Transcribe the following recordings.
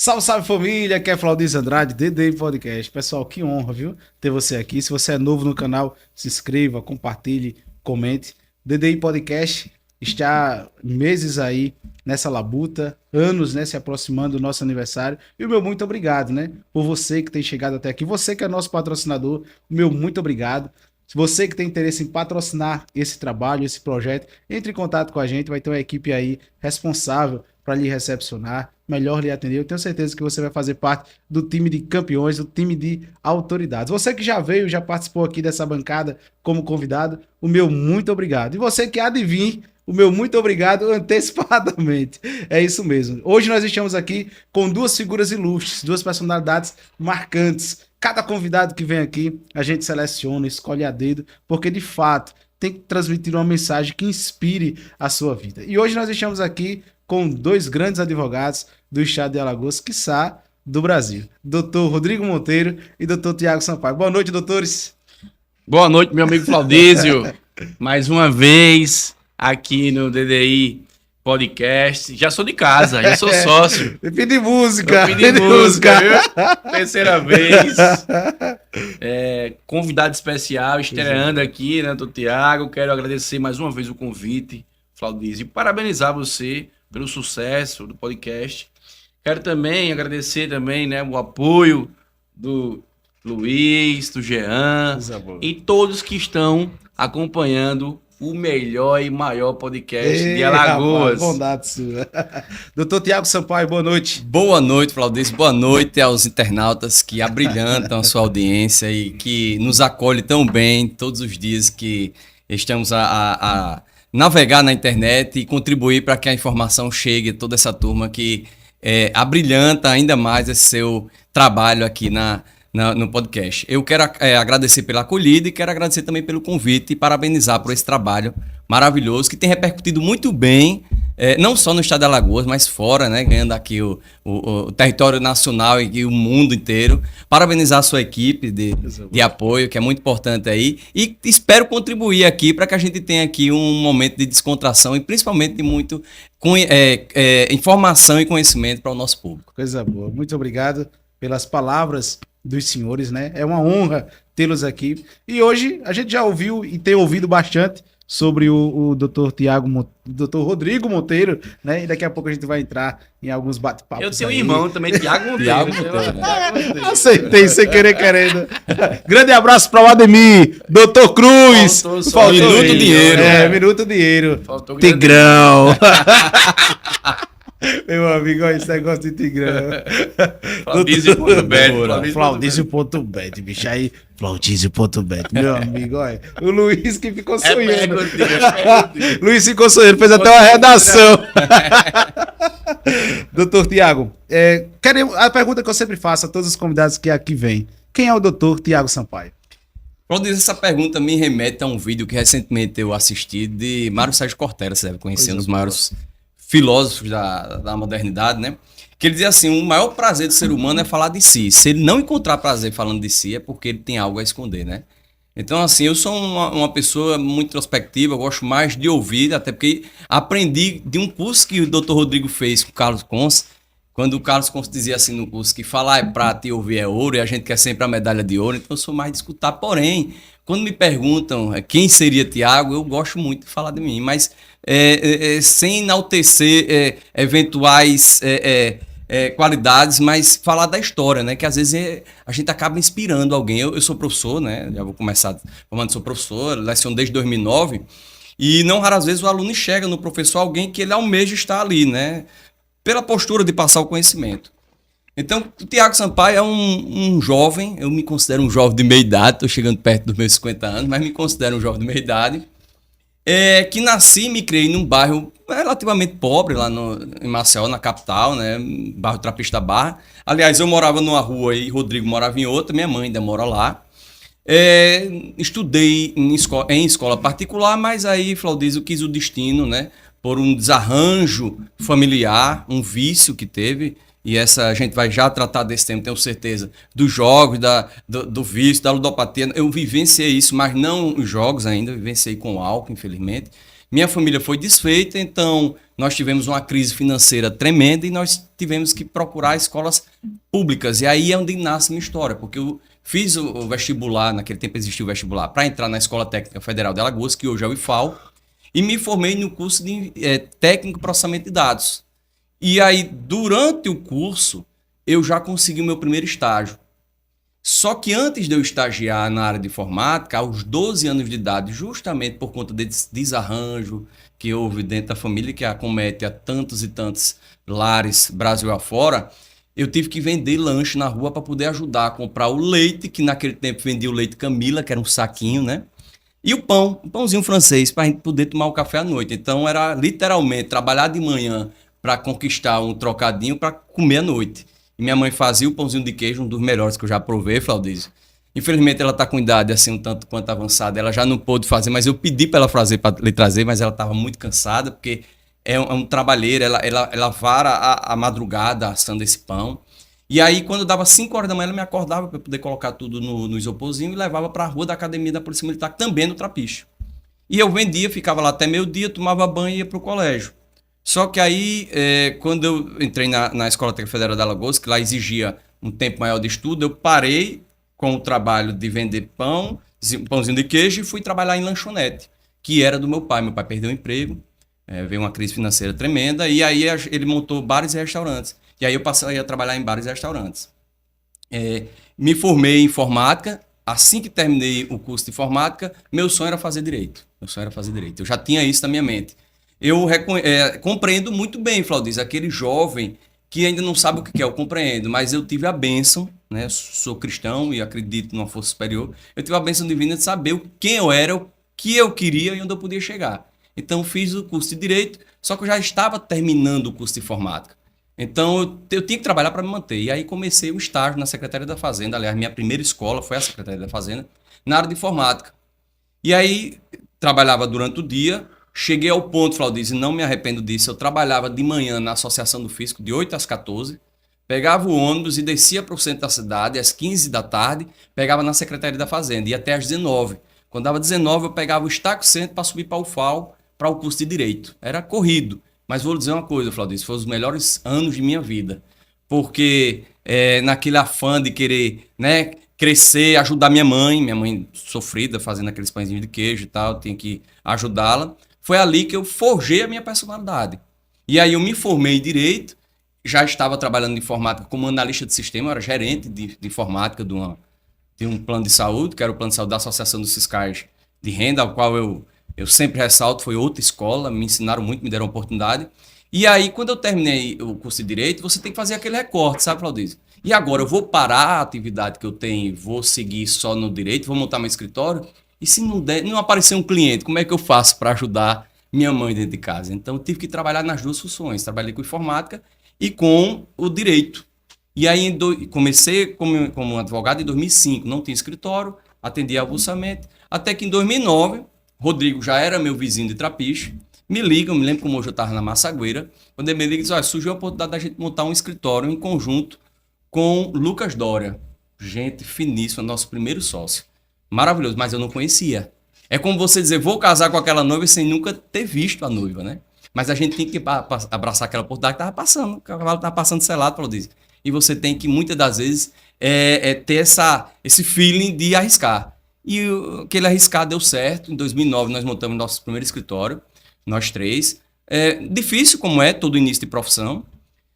Salve, salve família, aqui é Flaudício Andrade, DDI Podcast. Pessoal, que honra, viu, ter você aqui. Se você é novo no canal, se inscreva, compartilhe, comente. DDI Podcast está meses aí nessa labuta, anos, né, se aproximando do nosso aniversário. E o meu muito obrigado, né, por você que tem chegado até aqui. Você que é nosso patrocinador, o meu muito obrigado. Se você que tem interesse em patrocinar esse trabalho, esse projeto, entre em contato com a gente, vai ter uma equipe aí responsável para lhe recepcionar, melhor lhe atender. Eu tenho certeza que você vai fazer parte do time de campeões, do time de autoridades. Você que já veio, já participou aqui dessa bancada como convidado, o meu muito obrigado. E você que há de vir, o meu muito obrigado antecipadamente. É isso mesmo. Hoje nós estamos aqui com duas figuras ilustres, duas personalidades marcantes. Cada convidado que vem aqui, a gente seleciona, escolhe a dedo, porque de fato tem que transmitir uma mensagem que inspire a sua vida. E hoje nós estamos aqui com dois grandes advogados do estado de Alagoas, quiçá do Brasil. Doutor Rodrigo Monteiro e doutor Tiago Sampaio. Boa noite, doutores. Boa noite, meu amigo Flaudício. Mais uma vez aqui no DDI Podcast. Já sou de casa, já sou sócio. Eu pedi música. Eu pedi música, viu? Terceira vez. Convidado especial, estreando aqui, né, doutor Tiago. Quero agradecer mais uma vez o convite, Flaudício, e parabenizar você pelo sucesso do podcast. Quero também agradecer também, né, o apoio do Luiz, do Jean e todos que estão acompanhando o melhor e maior podcast de Alagoas. Rapaz, bondade sua. Doutor Tiago Sampaio, boa noite. Boa noite, Flaudício. Boa noite aos internautas que abrilhantam a sua audiência e que nos acolhe tão bem todos os dias que estamos a navegar na internet e contribuir para que a informação chegue a toda essa turma que abrilhanta ainda mais esse seu trabalho aqui no podcast. Eu quero agradecer pela acolhida e quero agradecer também pelo convite e parabenizar por esse trabalho maravilhoso que tem repercutido muito bem, não só no estado de Alagoas, mas fora, né, ganhando aqui o território nacional e o mundo inteiro. Parabenizar a sua equipe de apoio, que é muito importante aí, e espero contribuir aqui para que a gente tenha aqui um momento de descontração e principalmente de muito informação e conhecimento para o nosso público. Coisa boa. Muito obrigado pelas palavras dos senhores, né? É uma honra tê-los aqui. E hoje a gente já ouviu e tem ouvido bastante sobre o Dr. Rodrigo Monteiro, né? E daqui a pouco a gente vai entrar em alguns bate-papos. Eu tenho um irmão também, Tiago Monteiro. Tiago Monteiro. Aceitei sem querer querendo. Grande abraço para o Ademir, Dr. Cruz. Faltou Minuto Dinheiro. Minuto Dinheiro. Faltou Tigrão. Meu amigo, olha esse negócio de Tigrão. Flaudício.bet, bicho. Aí, Flaudício.bet. Meu amigo, olha. O Luiz que ficou sonhando. Luiz ficou sonhando, fez até uma redação. Doutor Tiago, a pergunta que eu sempre faço a todos os convidados que aqui vêm. Quem é o doutor Tiago Sampaio? Flaudício, essa pergunta me remete a um vídeo que recentemente eu assisti de Mário Sérgio Cortella, você deve conhecer, um dos maiores filósofos da modernidade, né? Que ele dizia assim, o maior prazer do ser humano é falar de si. Se ele não encontrar prazer falando de si, é porque ele tem algo a esconder, né? Então, assim, eu sou uma pessoa muito introspectiva, eu gosto mais de ouvir, até porque aprendi de um curso que o Dr. Rodrigo fez com o Carlos Conce, quando o Carlos Conce dizia assim no curso que falar é prata e ouvir é ouro, e a gente quer sempre a medalha de ouro, então eu sou mais de escutar. Porém, quando me perguntam quem seria Tiago, eu gosto muito de falar de mim, mas sem enaltecer eventuais qualidades, mas falar da história, né? Que às vezes a gente acaba inspirando alguém. Eu sou professor, né? Já vou começar falando, sou professor, leciono desde 2009, e não raras vezes o aluno enxerga no professor alguém que ele almeja estar ali, né? Pela postura de passar o conhecimento. Então, o Tiago Sampaio é um jovem, eu me considero um jovem de meia idade, estou chegando perto dos meus 50 anos, mas me considero um jovem de meia idade, que nasci e me criei num bairro relativamente pobre, lá em Maceió, na capital, né, bairro Trapista da Barra. Aliás, eu morava numa rua e Rodrigo morava em outra, minha mãe ainda mora lá. Estudei em escola particular, mas aí, Flaudício, quis o destino, né, por um desarranjo familiar, um vício que teve, e a gente vai já tratar desse tema, tenho certeza, dos jogos, do vício, da ludopatia. Eu vivenciei isso, mas não os jogos ainda, vivenciei com álcool, infelizmente. Minha família foi desfeita, então nós tivemos uma crise financeira tremenda e nós tivemos que procurar escolas públicas. E aí é onde nasce minha história, porque eu fiz o vestibular, naquele tempo existia o vestibular, para entrar na Escola Técnica Federal de Alagoas, que hoje é o IFAL, e me formei no curso de técnico de processamento de dados. E aí, durante o curso, eu já consegui o meu primeiro estágio. Só que antes de eu estagiar na área de informática, aos 12 anos de idade, justamente por conta desse desarranjo que houve dentro da família, que acomete a tantos e tantos lares Brasil afora, eu tive que vender lanche na rua para poder ajudar a comprar o leite, que naquele tempo vendia o leite Camila, que era um saquinho, né? E o pão, um pãozinho francês, para a gente poder tomar o café à noite. Então era literalmente trabalhar de manhã para conquistar um trocadinho para comer à noite. E minha mãe fazia o pãozinho de queijo, um dos melhores que eu já provei, Flaudísio. Infelizmente ela está com idade assim um tanto quanto avançada, ela já não pôde fazer, mas eu pedi para ela fazer, para lhe trazer, mas ela estava muito cansada, porque é um trabalheiro, ela vara a madrugada assando esse pão. E aí, quando dava 5 horas da manhã, ela me acordava para poder colocar tudo no isoporzinho e levava para a rua da academia da Polícia Militar, também no Trapiche. E eu vendia, ficava lá até meio-dia, tomava banho e ia para o colégio. Só que aí, quando eu entrei na Escola Técnica Federal de Alagoas, que lá exigia um tempo maior de estudo, eu parei com o trabalho de vender pãozinho de queijo e fui trabalhar em lanchonete, que era do meu pai. Meu pai perdeu o emprego, veio uma crise financeira tremenda, e aí ele montou bares e restaurantes. E aí eu passei a trabalhar em bares e restaurantes. Me formei em informática. Assim que terminei o curso de informática, meu sonho era fazer direito. Eu já tinha isso na minha mente. Eu compreendo muito bem, Flaudísio, aquele jovem que ainda não sabe o que é, eu compreendo, mas eu tive a bênção, né? Sou cristão e acredito numa força superior. Eu tive a bênção divina de saber quem eu era, o que eu queria e onde eu podia chegar. Então fiz o curso de direito, só que eu já estava terminando o curso de informática. Então eu tinha que trabalhar para me manter. E aí comecei o estágio na Secretaria da Fazenda. Aliás, minha primeira escola foi a Secretaria da Fazenda, na área de informática. E aí trabalhava durante o dia. Cheguei ao ponto, Flaudísio, e não me arrependo disso. Eu trabalhava de manhã na Associação do Fisco, de 8 às 14, pegava o ônibus e descia para o centro da cidade, às 15 da tarde, pegava na Secretaria da Fazenda, ia até às 19. Quando dava 19, eu pegava o Estaco Centro para subir para o UFAL, para o curso de Direito. Era corrido. Mas vou lhe dizer uma coisa, Flaudísio, foram os melhores anos de minha vida. Porque naquele afã de querer, né, crescer, ajudar minha mãe sofrida, fazendo aqueles pãezinhos de queijo e tal, tinha que ajudá-la. Foi ali que eu forjei a minha personalidade. E aí eu me formei em Direito, já estava trabalhando em informática como analista de sistema, eu era gerente de informática de um plano de saúde, que era o plano de saúde da Associação dos Fiscais de Renda, ao qual eu sempre ressalto, foi outra escola, me ensinaram muito, me deram oportunidade. E aí, quando eu terminei o curso de Direito, você tem que fazer aquele recorte, sabe, Flaudísio? E agora eu vou parar a atividade que eu tenho, vou seguir só no Direito, vou montar meu escritório. E se não aparecer um cliente, como é que eu faço para ajudar minha mãe dentro de casa? Então, eu tive que trabalhar nas duas funções. Trabalhei com informática e com o direito. E aí, comecei como advogado em 2005. Não tinha escritório, atendia avulsamente. Até que em 2009, Rodrigo já era meu vizinho de Trapiche. Me liga, eu me lembro como hoje eu estava na Massagueira. Quando ele me liga, diz, olha, surgiu a oportunidade da gente montar um escritório em conjunto com Lucas Dória. Gente finíssima, nosso primeiro sócio. Maravilhoso, mas eu não conhecia. É como você dizer, vou casar com aquela noiva sem nunca ter visto a noiva, né? Mas a gente tem que abraçar aquela oportunidade que estava passando. O cavalo estava passando selado, Flaudísio. E você tem que, muitas das vezes, ter esse feeling de arriscar. E aquele arriscar deu certo. Em 2009, nós montamos nosso primeiro escritório, nós três. Difícil, como é todo início de profissão.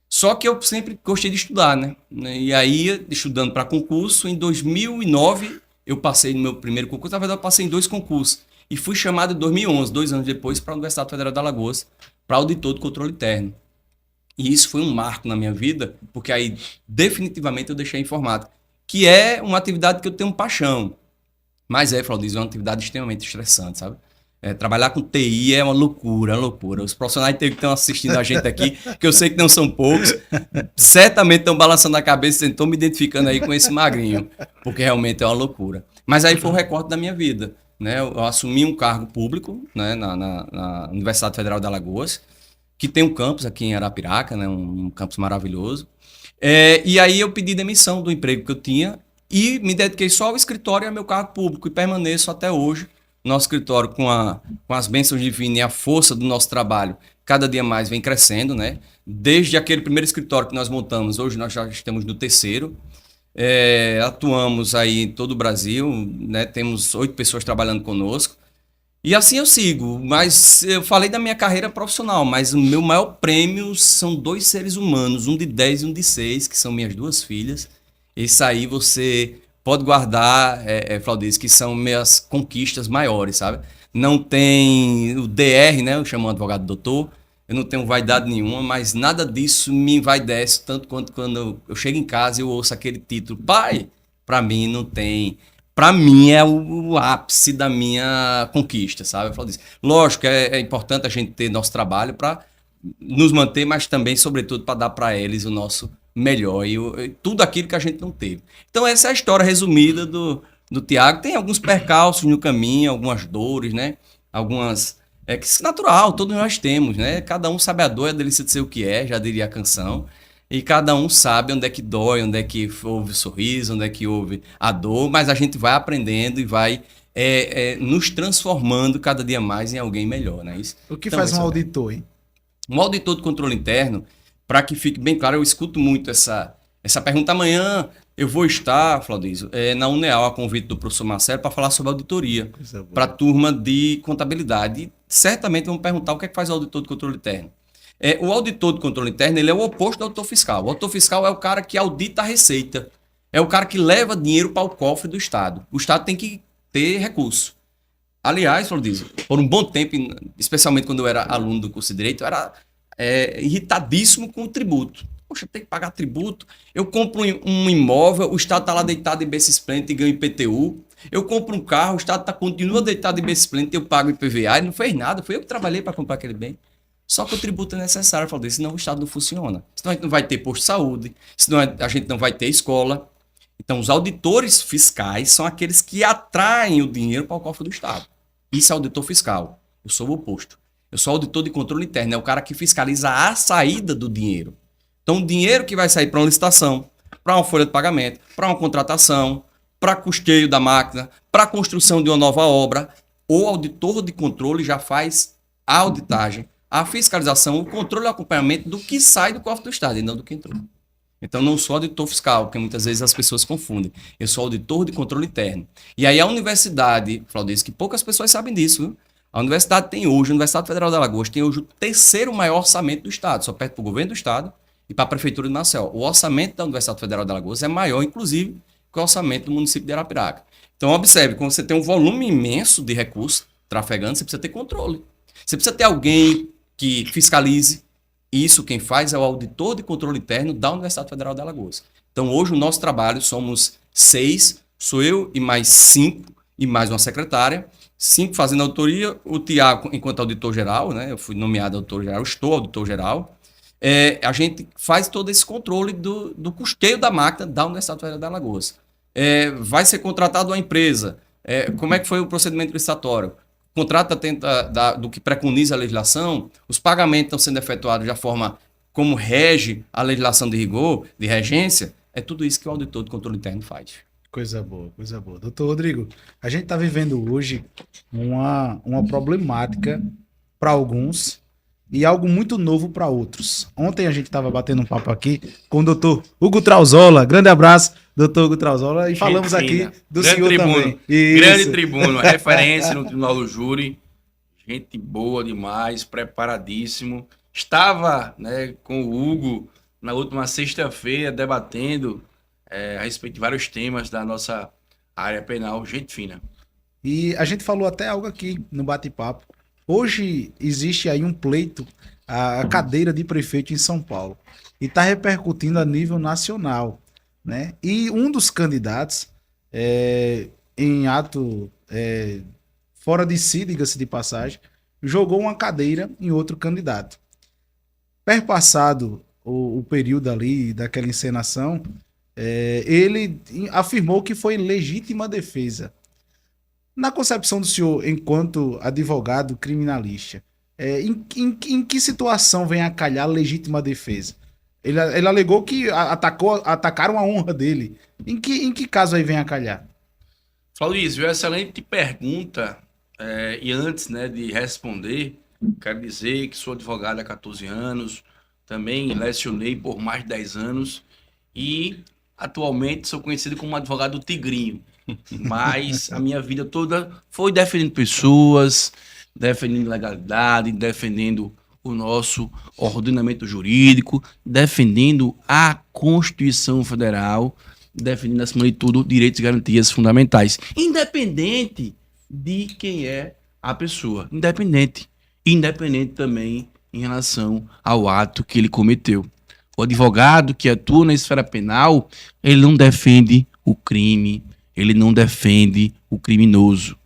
Só que eu sempre gostei de estudar, né? E aí, estudando para concurso, em 2009... eu passei no meu primeiro concurso, na verdade eu passei em 2 concursos. E fui chamado em 2011, 2 anos depois, para a Universidade Federal de Alagoas, para auditor de controle interno. E isso foi um marco na minha vida, porque aí definitivamente eu deixei a informática, que é uma atividade que eu tenho paixão. Mas Flaudísio, é uma atividade extremamente estressante, sabe? Trabalhar com TI é uma loucura, é uma loucura. Os profissionais de TI que estão assistindo a gente aqui, que eu sei que não são poucos, certamente estão balançando a cabeça e estão me identificando aí com esse magrinho, porque realmente é uma loucura. Mas aí foi o recorte da minha vida, né? Eu assumi um cargo público, né, na Universidade Federal de Alagoas, que tem um campus aqui em Arapiraca, né, um campus maravilhoso. E aí eu pedi demissão do emprego que eu tinha e me dediquei só ao escritório e ao meu cargo público e permaneço até hoje Nosso escritório, com as bênçãos divinas e a força do nosso trabalho, cada dia mais vem crescendo, né? Desde aquele primeiro escritório que nós montamos, hoje nós já estamos no terceiro. Atuamos aí em todo o Brasil, né? Temos 8 pessoas trabalhando conosco. E assim eu sigo, mas eu falei da minha carreira profissional, mas o meu maior prêmio são 2 seres humanos, um de 10 e um de 6, que são minhas 2 filhas. Esse aí você pode guardar, Flaudiz, que são minhas conquistas maiores, sabe? Não tem o DR, né? Eu chamo o advogado doutor, eu não tenho vaidade nenhuma, mas nada disso me envaidece, tanto quanto quando eu chego em casa e eu ouço aquele título, pai, pra mim não tem... Para mim é o ápice da minha conquista, sabe? Eu falo disso. Lógico que é importante a gente ter nosso trabalho para nos manter, mas também, sobretudo, para dar para eles o nosso melhor e tudo aquilo que a gente não teve. Então essa é a história resumida do Thiago. Tem alguns percalços no caminho, algumas dores, né? Algumas... que isso é natural, todos nós temos, né? Cada um sabe a dor, é a delícia de ser o que é, já diria a canção. E cada um sabe onde é que dói, onde é que houve o sorriso, onde é que houve a dor, mas a gente vai aprendendo e vai nos transformando cada dia mais em alguém melhor, né? Isso. O que Então, faz um auditor, hein? Um auditor de controle interno, para que fique bem claro, eu escuto muito essa pergunta. Amanhã eu vou estar, Flaudísio, na Uneal, a convite do professor Marcelo, para falar sobre auditoria, para a turma de contabilidade. E certamente vão perguntar o que é que faz o auditor de controle interno. O auditor de controle interno, ele é o oposto do auditor fiscal. O auditor fiscal é o cara que audita a receita. É o cara que leva dinheiro para o cofre do Estado. O Estado tem que ter recurso. Aliás, Flaudísio, por um bom tempo, especialmente quando eu era aluno do curso de Direito, eu era irritadíssimo com o tributo. Poxa, tem que pagar tributo. Eu compro um imóvel, o Estado está lá deitado em berço esplêndido e ganho IPTU. Eu compro um carro, o Estado continua deitado em berço esplêndido e eu pago IPVA. Ele não fez nada, foi eu que trabalhei para comprar aquele bem. Só que o tributo é necessário, Flaudísio, senão o Estado não funciona. Senão a gente não vai ter posto de saúde, senão a gente não vai ter escola. Então, os auditores fiscais são aqueles que atraem o dinheiro para o cofre do Estado. Isso é auditor fiscal. Eu sou o oposto. Eu sou auditor de controle interno, é o cara que fiscaliza a saída do dinheiro. Então, o dinheiro que vai sair para uma licitação, para uma folha de pagamento, para uma contratação, para custeio da máquina, para a construção de uma nova obra, o auditor de controle já faz a auditagem, a fiscalização, o controle e o acompanhamento do que sai do cofre do Estado e não do que entrou. Então, não sou auditor fiscal, porque muitas vezes as pessoas confundem. Eu sou auditor de controle interno. E aí a universidade, Flaudísio, que poucas pessoas sabem disso, viu? A universidade tem hoje, a Universidade Federal de Alagoas, tem hoje o 3º maior orçamento do Estado, só perto para o governo do Estado e para a Prefeitura de Maceió. O orçamento da Universidade Federal de Alagoas é maior, inclusive, que o orçamento do município de Arapiraca. Então, observe, quando você tem um volume imenso de recursos trafegando, você precisa ter controle. Você precisa ter alguém que fiscalize. Isso quem faz é o auditor de controle interno da Universidade Federal de Alagoas. Então, hoje, o nosso trabalho somos 6, sou eu e mais 5, e mais uma secretária. 5 fazendo auditoria, o Thiago, enquanto auditor-geral, né? Eu fui nomeado auditor-geral, estou auditor-geral. A gente faz todo esse controle do custeio da máquina da Universidade Federal de Alagoas. Vai ser contratado uma empresa. Como é que foi o procedimento licitatório? O contrato do que preconiza a legislação, os pagamentos estão sendo efetuados da forma como rege a legislação de rigor, de regência, é tudo isso que o auditor de controle interno faz. Coisa boa, coisa boa. Doutor Rodrigo, a gente está vivendo hoje uma problemática para alguns e algo muito novo para outros. Ontem a gente estava batendo um papo aqui com o doutor Hugo Trauzola. Grande abraço, doutor Hugo Trauzola. E falamos aqui do grande senhor tribuno, também. Grande tribuno, referência no Tribunal do Júri. Gente boa demais, preparadíssimo. Estava, né, com o Hugo na última sexta-feira debatendo a respeito de vários temas da nossa área penal. Gente fina. E a gente falou até algo aqui no bate-papo. Hoje existe aí um pleito, a cadeira de prefeito em São Paulo, e está repercutindo a nível nacional, né? E um dos candidatos, em ato fora de si, diga-se de passagem, jogou uma cadeira em outro candidato. Perpassado o período ali daquela encenação, ele afirmou que foi legítima defesa. Na concepção do senhor, enquanto advogado criminalista, em que situação vem a calhar legítima defesa? Ele alegou que atacaram a honra dele. Em que caso aí vem a calhar? Flaudísio, excelente pergunta. E antes, né, de responder, quero dizer que sou advogado há 14 anos, também lecionei por mais de 10 anos e atualmente sou conhecido como advogado tigrinho. Mas a minha vida toda foi defendendo pessoas, defendendo legalidade, defendendo o nosso ordenamento jurídico, defendendo a Constituição Federal, defendendo, acima de tudo, direitos e garantias fundamentais, independente de quem é a pessoa, independente também em relação ao ato que ele cometeu. O advogado que atua na esfera penal, ele não defende o crime, ele não defende o criminoso,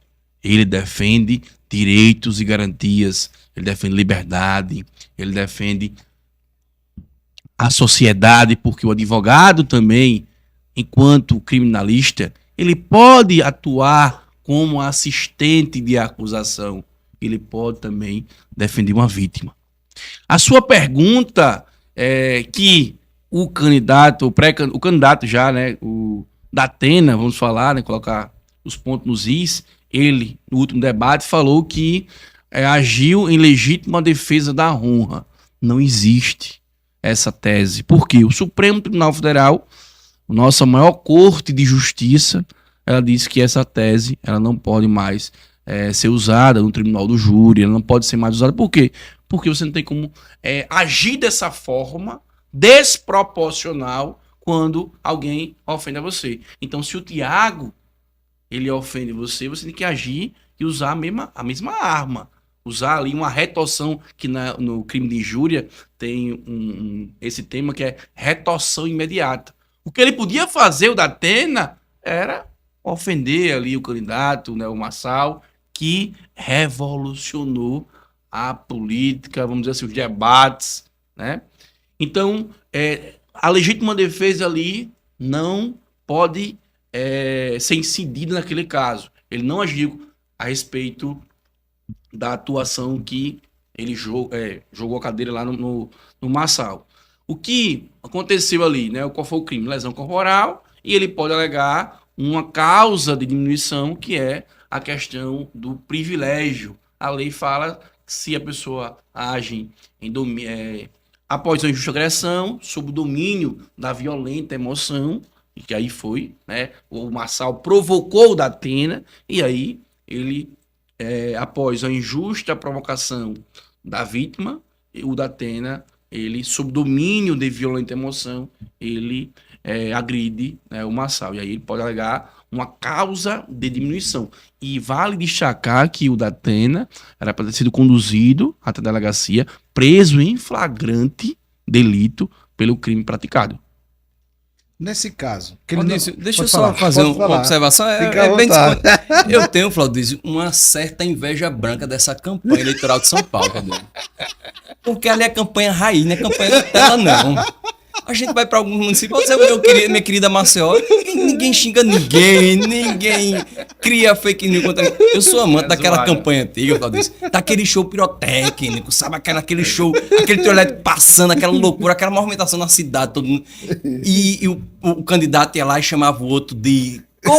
ele defende direitos e garantias, ele defende liberdade, ele defende a sociedade, porque o advogado também, enquanto criminalista, ele pode atuar como assistente de acusação, ele pode também defender uma vítima. A sua pergunta é que o candidato, o candidato já, né, o Datena, vamos falar, né, colocar os pontos nos is, ele, no último debate, falou que agiu em legítima defesa da honra. Não existe essa tese. Por quê? O Supremo Tribunal Federal, nossa maior corte de justiça, ela disse que essa tese ela não pode mais ser usada no tribunal do júri, ela não pode ser mais usada. Por quê? Porque você não tem como agir dessa forma desproporcional quando alguém ofende a você. Então, se o Tiago ele ofende você, você tem que agir e usar a mesma arma. Usar ali uma retorção, que no crime de injúria tem esse tema que é retorção imediata. O que ele podia fazer, o Datena, era ofender ali o candidato, né, o Marçal, que revolucionou a política, vamos dizer assim, os debates, né? Então, a legítima defesa ali não pode ser incidida naquele caso. Ele não agiu a respeito da atuação que ele jogou a cadeira lá no Marçal. O que aconteceu ali, né? Qual foi o crime? Lesão corporal, e ele pode alegar uma causa de diminuição, que é a questão do privilégio. A lei fala que se a pessoa age após a injusta agressão, sob o domínio da violenta emoção, e que aí foi, né? O Marçal provocou o Datena, e aí ele, após a injusta provocação da vítima, o Datena, ele, sob domínio de violenta emoção, ele agride, né, o Marçal. E aí ele pode alegar uma causa de diminuição. E vale destacar que o Datena era para ter sido conduzido até a delegacia, preso em flagrante delito pelo crime praticado. Nesse caso... Deixa eu só fazer uma observação. Eu tenho, Flaudício, uma certa inveja branca dessa campanha eleitoral de São Paulo. Porque ali é campanha raiz, não é campanha Nutella, não. A gente vai para alguns municípios, minha querida Maceió, ninguém xinga ninguém cria fake news contra mim. Eu sou amante daquela campanha antiga, Flaudício, daquele show pirotécnico, sabe? Aquele show, aquele trio elétrico passando, aquela loucura, aquela movimentação na cidade, todo mundo. E o candidato ia lá e chamava o outro de... É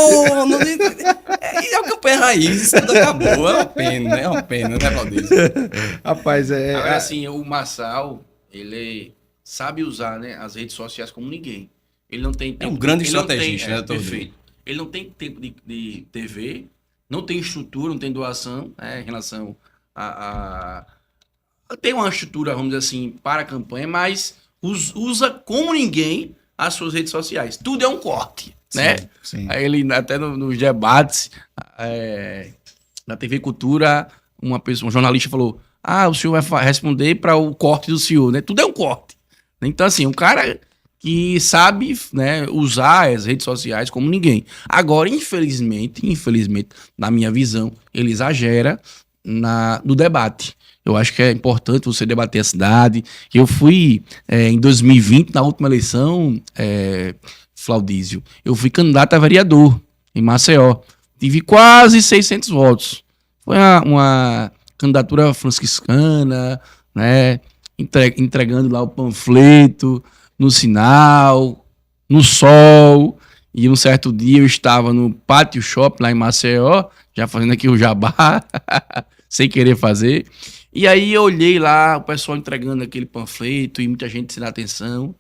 uma campanha raiz, isso tudo acabou. É uma pena, né, Flaudício? Rapaz, Agora, assim, o Marçal, ele sabe usar, né, as redes sociais como ninguém. Ele não tem tempo. É um grande estrategista, né, perfeito. Ele não tem tempo de TV, não tem estrutura, não tem doação, né, em relação tem uma estrutura, vamos dizer assim, para a campanha, mas usa como ninguém as suas redes sociais. Tudo é um corte, né? Sim. Aí ele, até nos debates na TV Cultura, um jornalista falou: o senhor vai responder para o corte do senhor, né? Tudo é um corte. Então, assim, um cara que sabe, né, usar as redes sociais como ninguém. Agora, infelizmente, na minha visão, ele exagera no debate. Eu acho que é importante você debater a cidade. Eu fui, em 2020, na última eleição, Flaudísio, eu fui candidato a vereador em Maceió. Tive quase 600 votos. Foi uma candidatura franciscana, né? Entregando lá o panfleto no sinal, no sol. E um certo dia eu estava no Pátio Shopping lá em Maceió, já fazendo aqui o jabá, sem querer fazer. E aí eu olhei lá, o pessoal entregando aquele panfleto e muita gente sem dar atenção.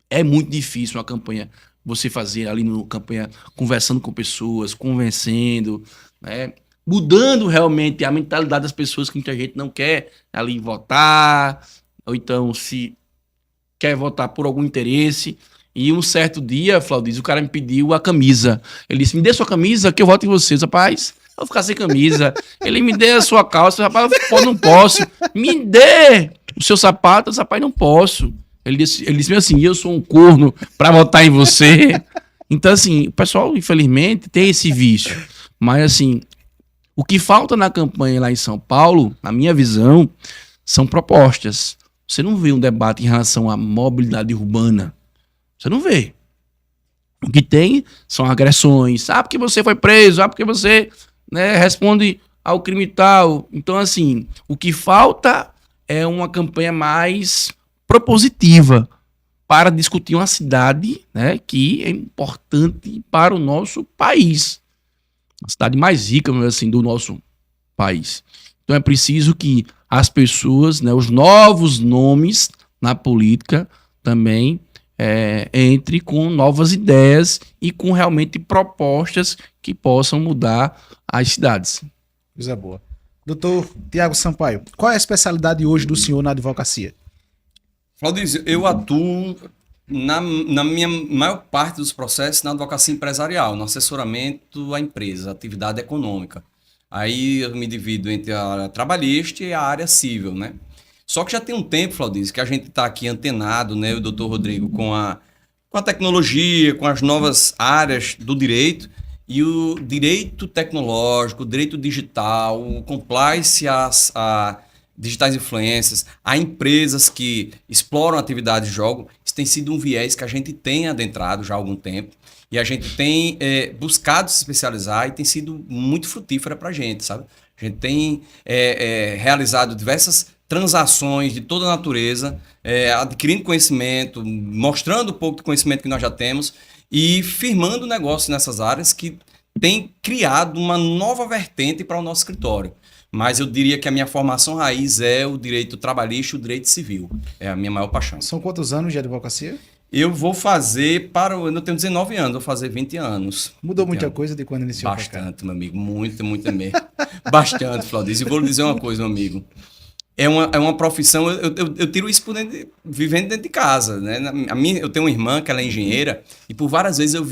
É muito difícil uma campanha, você fazer ali no campanha, conversando com pessoas, convencendo, né? Mudando realmente a mentalidade das pessoas, que muita gente não quer ali votar, ou então se quer votar por algum interesse. E um certo dia, Flaudis, o cara me pediu a camisa. Ele disse, me dê sua camisa que eu voto em vocês. Rapaz, eu vou ficar sem camisa. Ele me dê a sua calça. Rapaz, eu não posso. Me dê o seu sapato. Rapaz, não posso. Ele disse assim, eu sou um corno pra votar em você. Então, assim, o pessoal, infelizmente, tem esse vício. Mas, assim, o que falta na campanha lá em São Paulo, na minha visão, são propostas. Você não vê um debate em relação à mobilidade urbana. Você não vê. O que tem são agressões. Ah, porque você foi preso. Ah, porque você, né, responde ao crime tal. Então, assim, o que falta é uma campanha mais propositiva para discutir uma cidade, né, que é importante para o nosso país. A cidade mais rica, assim, do nosso país. Então é preciso que as pessoas, né, os novos nomes na política também entre com novas ideias e com realmente propostas que possam mudar as cidades. Coisa boa. Doutor Tiago Sampaio, qual é a especialidade hoje do senhor na advocacia? Flaudísio, eu atuo na minha maior parte dos processos na advocacia empresarial, no assessoramento à empresa, atividade econômica. Aí eu me divido entre a área trabalhista e a área civil, né? Só que já tem um tempo, Flaudísio, que a gente está aqui antenado, né, o doutor Rodrigo, com a tecnologia, com as novas áreas do direito, e o direito tecnológico, o direito digital, o compliance a digitais influências, a empresas que exploram atividades de jogo, isso tem sido um viés que a gente tem adentrado já há algum tempo, e a gente tem buscado se especializar e tem sido muito frutífera para a gente, sabe? A gente tem realizado diversas transações de toda a natureza, adquirindo conhecimento, mostrando um pouco do conhecimento que nós já temos e firmando negócios nessas áreas que tem criado uma nova vertente para o nosso escritório. Mas eu diria que a minha formação raiz é o direito trabalhista e o direito civil. É a minha maior paixão. São quantos anos de advocacia? Eu vou fazer eu tenho 19 anos, vou fazer 20 anos. Mudou muita coisa de quando iniciou? Bastante, meu amigo. Muito mesmo. Bastante, Flaudísio. E vou lhe dizer uma coisa, meu amigo. É uma profissão, eu tiro isso vivendo dentro de casa, né? Eu tenho uma irmã que ela é engenheira e por várias vezes eu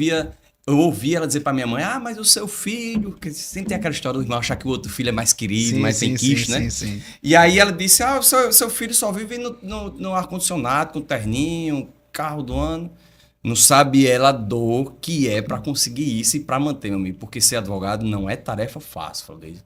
ouvi ela dizer para minha mãe, mas o seu filho, que sempre tem aquela história do irmão achar que o outro filho é mais querido, mais tem quisto, né? Sim. E aí ela disse, o seu filho só vive no ar-condicionado, com terninho, carro do ano. Não sabe ela a dor que é para conseguir isso e para manter, meu amigo, porque ser advogado não é tarefa fácil, Flaudísio.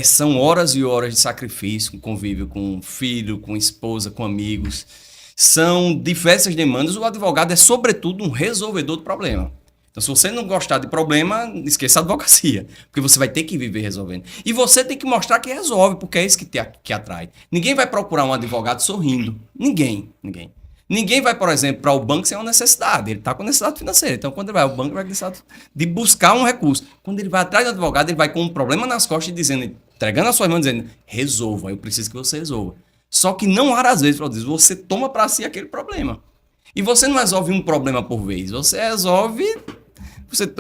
São horas e horas de sacrifício, com convívio com filho, com esposa, com amigos. São diversas demandas. O advogado é, sobretudo, um resolvedor do problema. Então, se você não gostar de problema, esqueça a advocacia. Porque você vai ter que viver resolvendo. E você tem que mostrar que resolve, porque é isso que atrai. Ninguém vai procurar um advogado sorrindo. Ninguém. Ninguém vai, por exemplo, para o banco sem uma necessidade. Ele está com necessidade financeira. Então, quando ele vai ao banco, ele vai precisar de buscar um recurso. Quando ele vai atrás do advogado, ele vai com um problema nas costas, entregando a sua mão, dizendo, resolva, eu preciso que você resolva. Só que não raras vezes, você toma para si aquele problema. E você não resolve um problema por vez. Você resolve...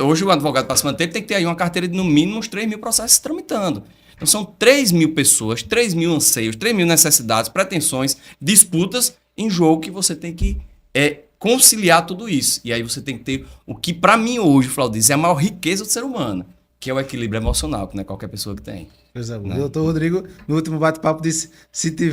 Hoje, o advogado, para se manter, tem que ter aí uma carteira de, no mínimo, uns 3 mil processos tramitando. Então, são 3 mil pessoas, 3 mil anseios, 3 mil necessidades, pretensões, disputas em jogo que você tem que conciliar tudo isso. E aí você tem que ter o que, para mim, hoje, Flaudísio, é a maior riqueza do ser humano, que é o equilíbrio emocional, que não é qualquer pessoa que tem. Coisa boa. O doutor Rodrigo, no último bate-papo, disse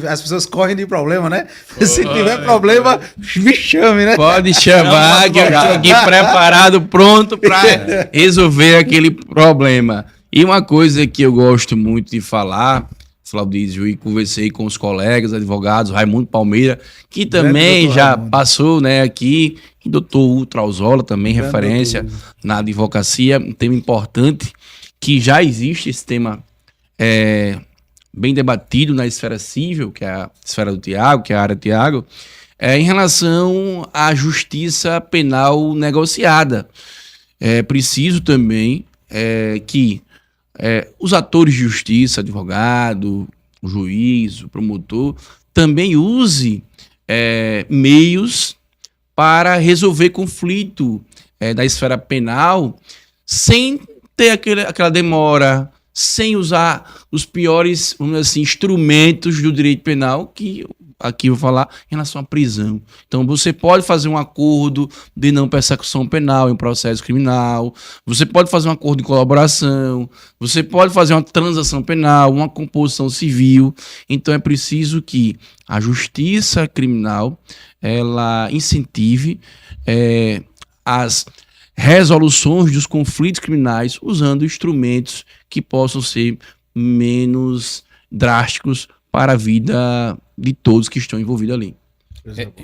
as pessoas correm de problema, né? Se tiver problema, me chame, né? Pode chamar, que eu estou aqui preparado, pronto para resolver aquele problema. E uma coisa que eu gosto muito de falar, Flaudísio, e conversei com os colegas advogados, Raimundo Palmeira, que também já passou, né, aqui, e doutor Ultra Alzola, também referência na advocacia, um tema importante, que já existe esse tema bem debatido na esfera civil, que é a esfera do Tiago, que é a área do Tiago, em relação à justiça penal negociada. É preciso também que os atores de justiça, advogado, o juiz, o promotor, também use meios para resolver conflito da esfera penal sem ter aquela demora, sem usar os piores, vamos dizer assim, instrumentos do direito penal, que aqui eu vou falar em relação à prisão. Então, você pode fazer um acordo de não persecução penal em um processo criminal, você pode fazer um acordo de colaboração, você pode fazer uma transação penal, uma composição civil. Então, é preciso que a justiça criminal ela incentive as resoluções dos conflitos criminais usando instrumentos que possam ser menos drásticos para a vida de todos que estão envolvidos ali.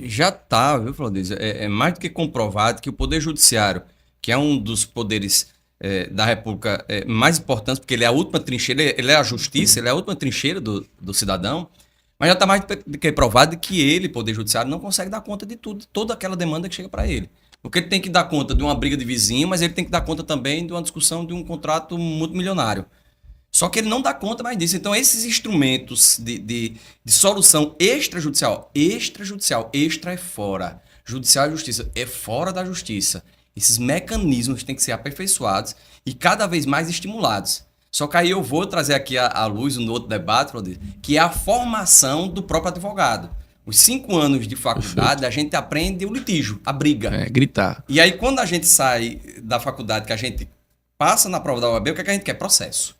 Já está, viu, Flaudiz? É mais do que comprovado que o Poder Judiciário, que é um dos poderes da República mais importantes, porque ele é a última trincheira, ele é a justiça, ele é a última trincheira do cidadão, mas já está mais do que provado que ele, Poder Judiciário, não consegue dar conta de tudo, toda aquela demanda que chega para ele. Porque ele tem que dar conta de uma briga de vizinho, mas ele tem que dar conta também de uma discussão de um contrato multimilionário. Só que ele não dá conta mais disso. Então, esses instrumentos de solução extrajudicial, extra é fora. Judicial e justiça é fora da justiça. Esses mecanismos têm que ser aperfeiçoados e cada vez mais estimulados. Só que aí eu vou trazer aqui à luz um outro debate, que é a formação do próprio advogado. Os 5 anos de faculdade, a gente aprende o litígio, a briga. Gritar. E aí, quando a gente sai da faculdade, que a gente passa na prova da OAB, o que a gente quer? Processo.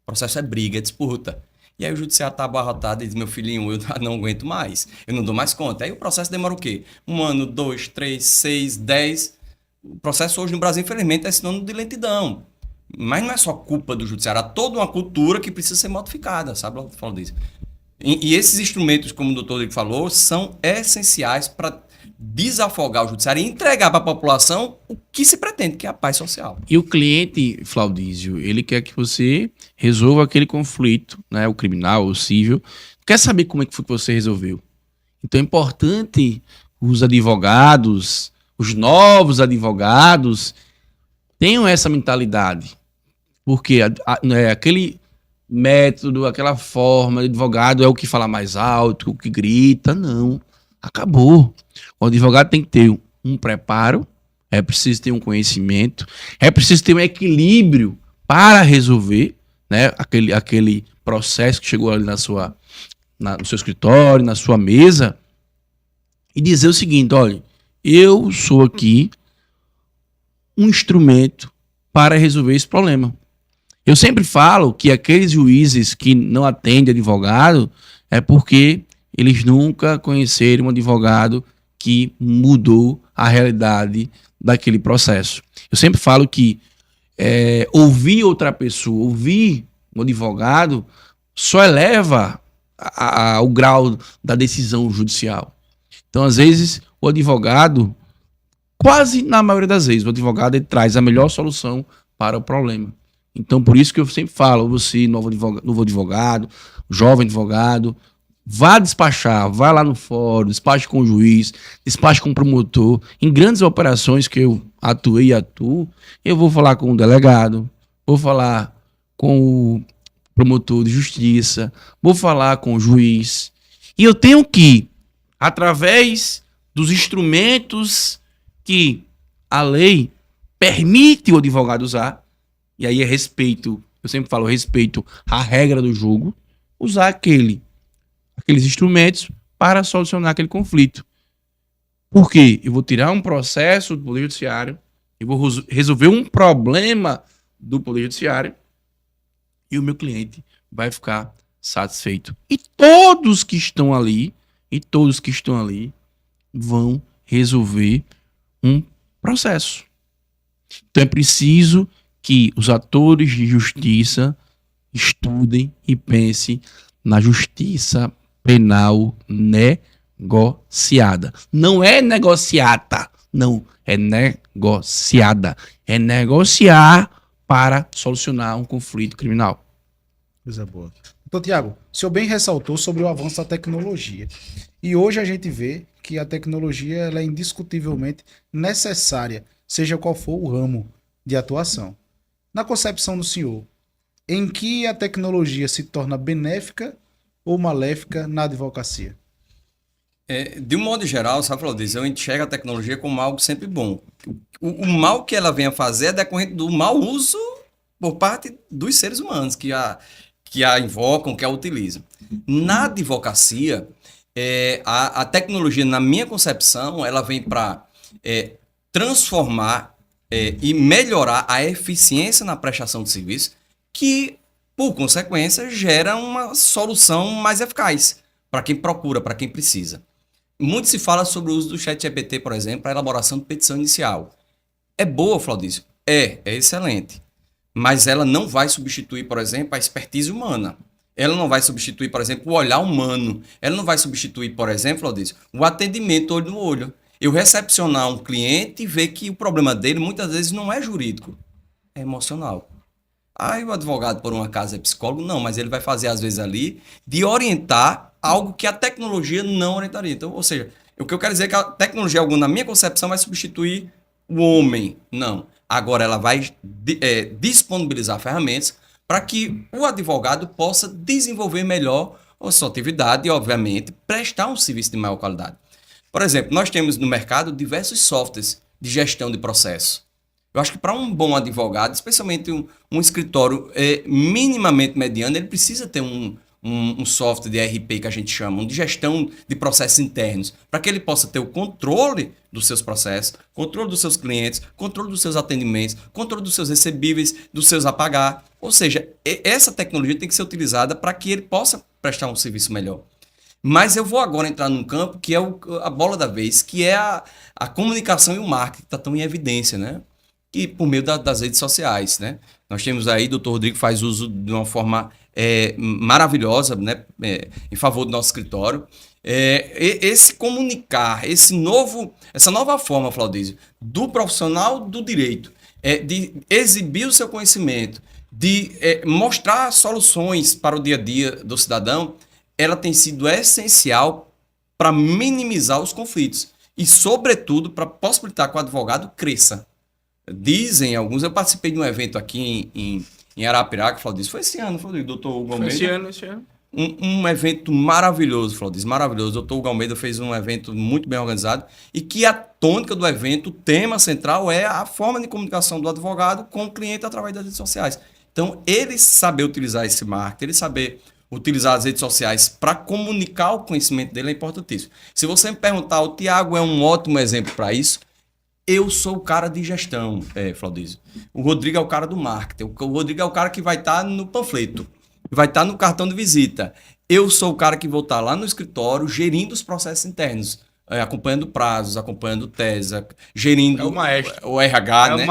Processo é briga, é disputa. E aí o judiciário tá abarrotado e diz, meu filhinho, eu não aguento mais. Eu não dou mais conta. Aí o processo demora o quê? 1 ano, 2, 3, 6, 10. O processo hoje no Brasil, infelizmente, é sinônimo de lentidão. Mas não é só culpa do judiciário. Há toda uma cultura que precisa ser modificada, sabe? Eu falo disso. E esses instrumentos, como o doutor Rodrigo falou, são essenciais para desafogar o judiciário e entregar para a população o que se pretende, que é a paz social. E o cliente, Flaudísio, ele quer que você resolva aquele conflito, né, o criminal, o civil, quer saber como é que foi que você resolveu. Então é importante os advogados, os novos advogados, tenham essa mentalidade. Porque aquele método, aquela forma de advogado é o que fala mais alto, o que grita, não. Acabou. O advogado tem que ter um preparo, é preciso ter um conhecimento, é preciso ter um equilíbrio para resolver, né, aquele processo que chegou ali no seu escritório, na sua mesa, e dizer o seguinte, olha, eu sou aqui um instrumento para resolver esse problema. Eu sempre falo que aqueles juízes que não atendem advogado é porque eles nunca conheceram um advogado que mudou a realidade daquele processo. Eu sempre falo que ouvir outra pessoa, ouvir um advogado, só eleva o grau da decisão judicial. Então, às vezes, o advogado, quase na maioria das vezes, o advogado ele traz a melhor solução para o problema. Então, por isso que eu sempre falo, você, novo advogado, jovem advogado, vá despachar, vá lá no fórum, despache com o juiz, despache com o promotor. Em grandes operações que eu atuei e atuo, eu vou falar com o delegado, vou falar com o promotor de justiça, vou falar com o juiz. E eu tenho que, através dos instrumentos que a lei permite o advogado usar, e aí é respeito, eu sempre falo respeito à regra do jogo, usar aqueles instrumentos para solucionar aquele conflito. Por quê? Eu vou tirar um processo do Poder Judiciário, eu vou resolver um problema do Poder Judiciário e o meu cliente vai ficar satisfeito. E todos que estão ali vão resolver um processo. Então é preciso que os atores de justiça estudem e pensem na justiça penal negociada. Não é negociata, não, é negociada. É negociar para solucionar um conflito criminal. Coisa boa. Então, Tiago, o senhor bem ressaltou sobre o avanço da tecnologia. E hoje a gente vê que a tecnologia ela é indiscutivelmente necessária, seja qual for o ramo de atuação. Na concepção do senhor, em que a tecnologia se torna benéfica ou maléfica na advocacia? De um modo geral, sabe, Claudio, eu enxergo a tecnologia como algo sempre bom. O mal que ela vem a fazer é decorrente do mau uso por parte dos seres humanos que a invocam, que a utilizam. Na advocacia, a tecnologia, na minha concepção, ela vem para transformar e melhorar a eficiência na prestação de serviço, que, por consequência, gera uma solução mais eficaz para quem procura, para quem precisa. Muito se fala sobre o uso do ChatGPT, por exemplo, para a elaboração de petição inicial. É boa, Flaudício? É excelente. Mas ela não vai substituir, por exemplo, a expertise humana. Ela não vai substituir, por exemplo, o olhar humano. Ela não vai substituir, por exemplo, Flaudício, o atendimento olho no olho. Eu recepcionar um cliente e ver que o problema dele muitas vezes não é jurídico, é emocional. E o advogado, por um acaso, é psicólogo? Não, mas ele vai fazer, às vezes, ali, de orientar algo que a tecnologia não orientaria. Então, ou seja, o que eu quero dizer é que a tecnologia, alguma, na minha concepção, vai substituir o homem. Não. Agora, ela vai disponibilizar ferramentas para que o advogado possa desenvolver melhor a sua atividade e, obviamente, prestar um serviço de maior qualidade. Por exemplo, nós temos no mercado diversos softwares de gestão de processo. Eu acho que para um bom advogado, especialmente um escritório minimamente mediano, ele precisa ter um software de RP que a gente chama, de gestão de processos internos, para que ele possa ter o controle dos seus processos, controle dos seus clientes, controle dos seus atendimentos, controle dos seus recebíveis, dos seus a pagar. Ou seja, essa tecnologia tem que ser utilizada para que ele possa prestar um serviço melhor. Mas eu vou agora entrar num campo que é a bola da vez, que é a comunicação e o marketing, que está tão em evidência, né? E por meio das redes sociais, né? Nós temos aí, o Dr. Rodrigo faz uso de uma forma maravilhosa, né? Em favor do nosso escritório. Esse comunicar, essa nova forma, Flaudísio, do profissional do direito, de exibir o seu conhecimento, de mostrar soluções para o dia a dia do cidadão, ela tem sido essencial para minimizar os conflitos e, sobretudo, para possibilitar que o advogado cresça. Dizem alguns, eu participei de um evento aqui em Arapiraca, Flaudísio, foi esse ano, foi o doutor Hugo Almeida. Esse ano. Um evento maravilhoso, Flaudísio, maravilhoso. O doutor Hugo Almeida fez um evento muito bem organizado e que a tônica do evento, o tema central é a forma de comunicação do advogado com o cliente através das redes sociais. Então, ele saber utilizar esse marketing, ele saber utilizar as redes sociais para comunicar o conhecimento dele é importantíssimo. Se você me perguntar, o Tiago é um ótimo exemplo para isso. Eu sou o cara de gestão, Flaudísio. O Rodrigo é o cara do marketing. O Rodrigo é o cara que vai estar no panfleto, vai estar no cartão de visita. Eu sou o cara que vou estar lá no escritório gerindo os processos internos, acompanhando prazos, acompanhando tese, gerindo o RH, né? É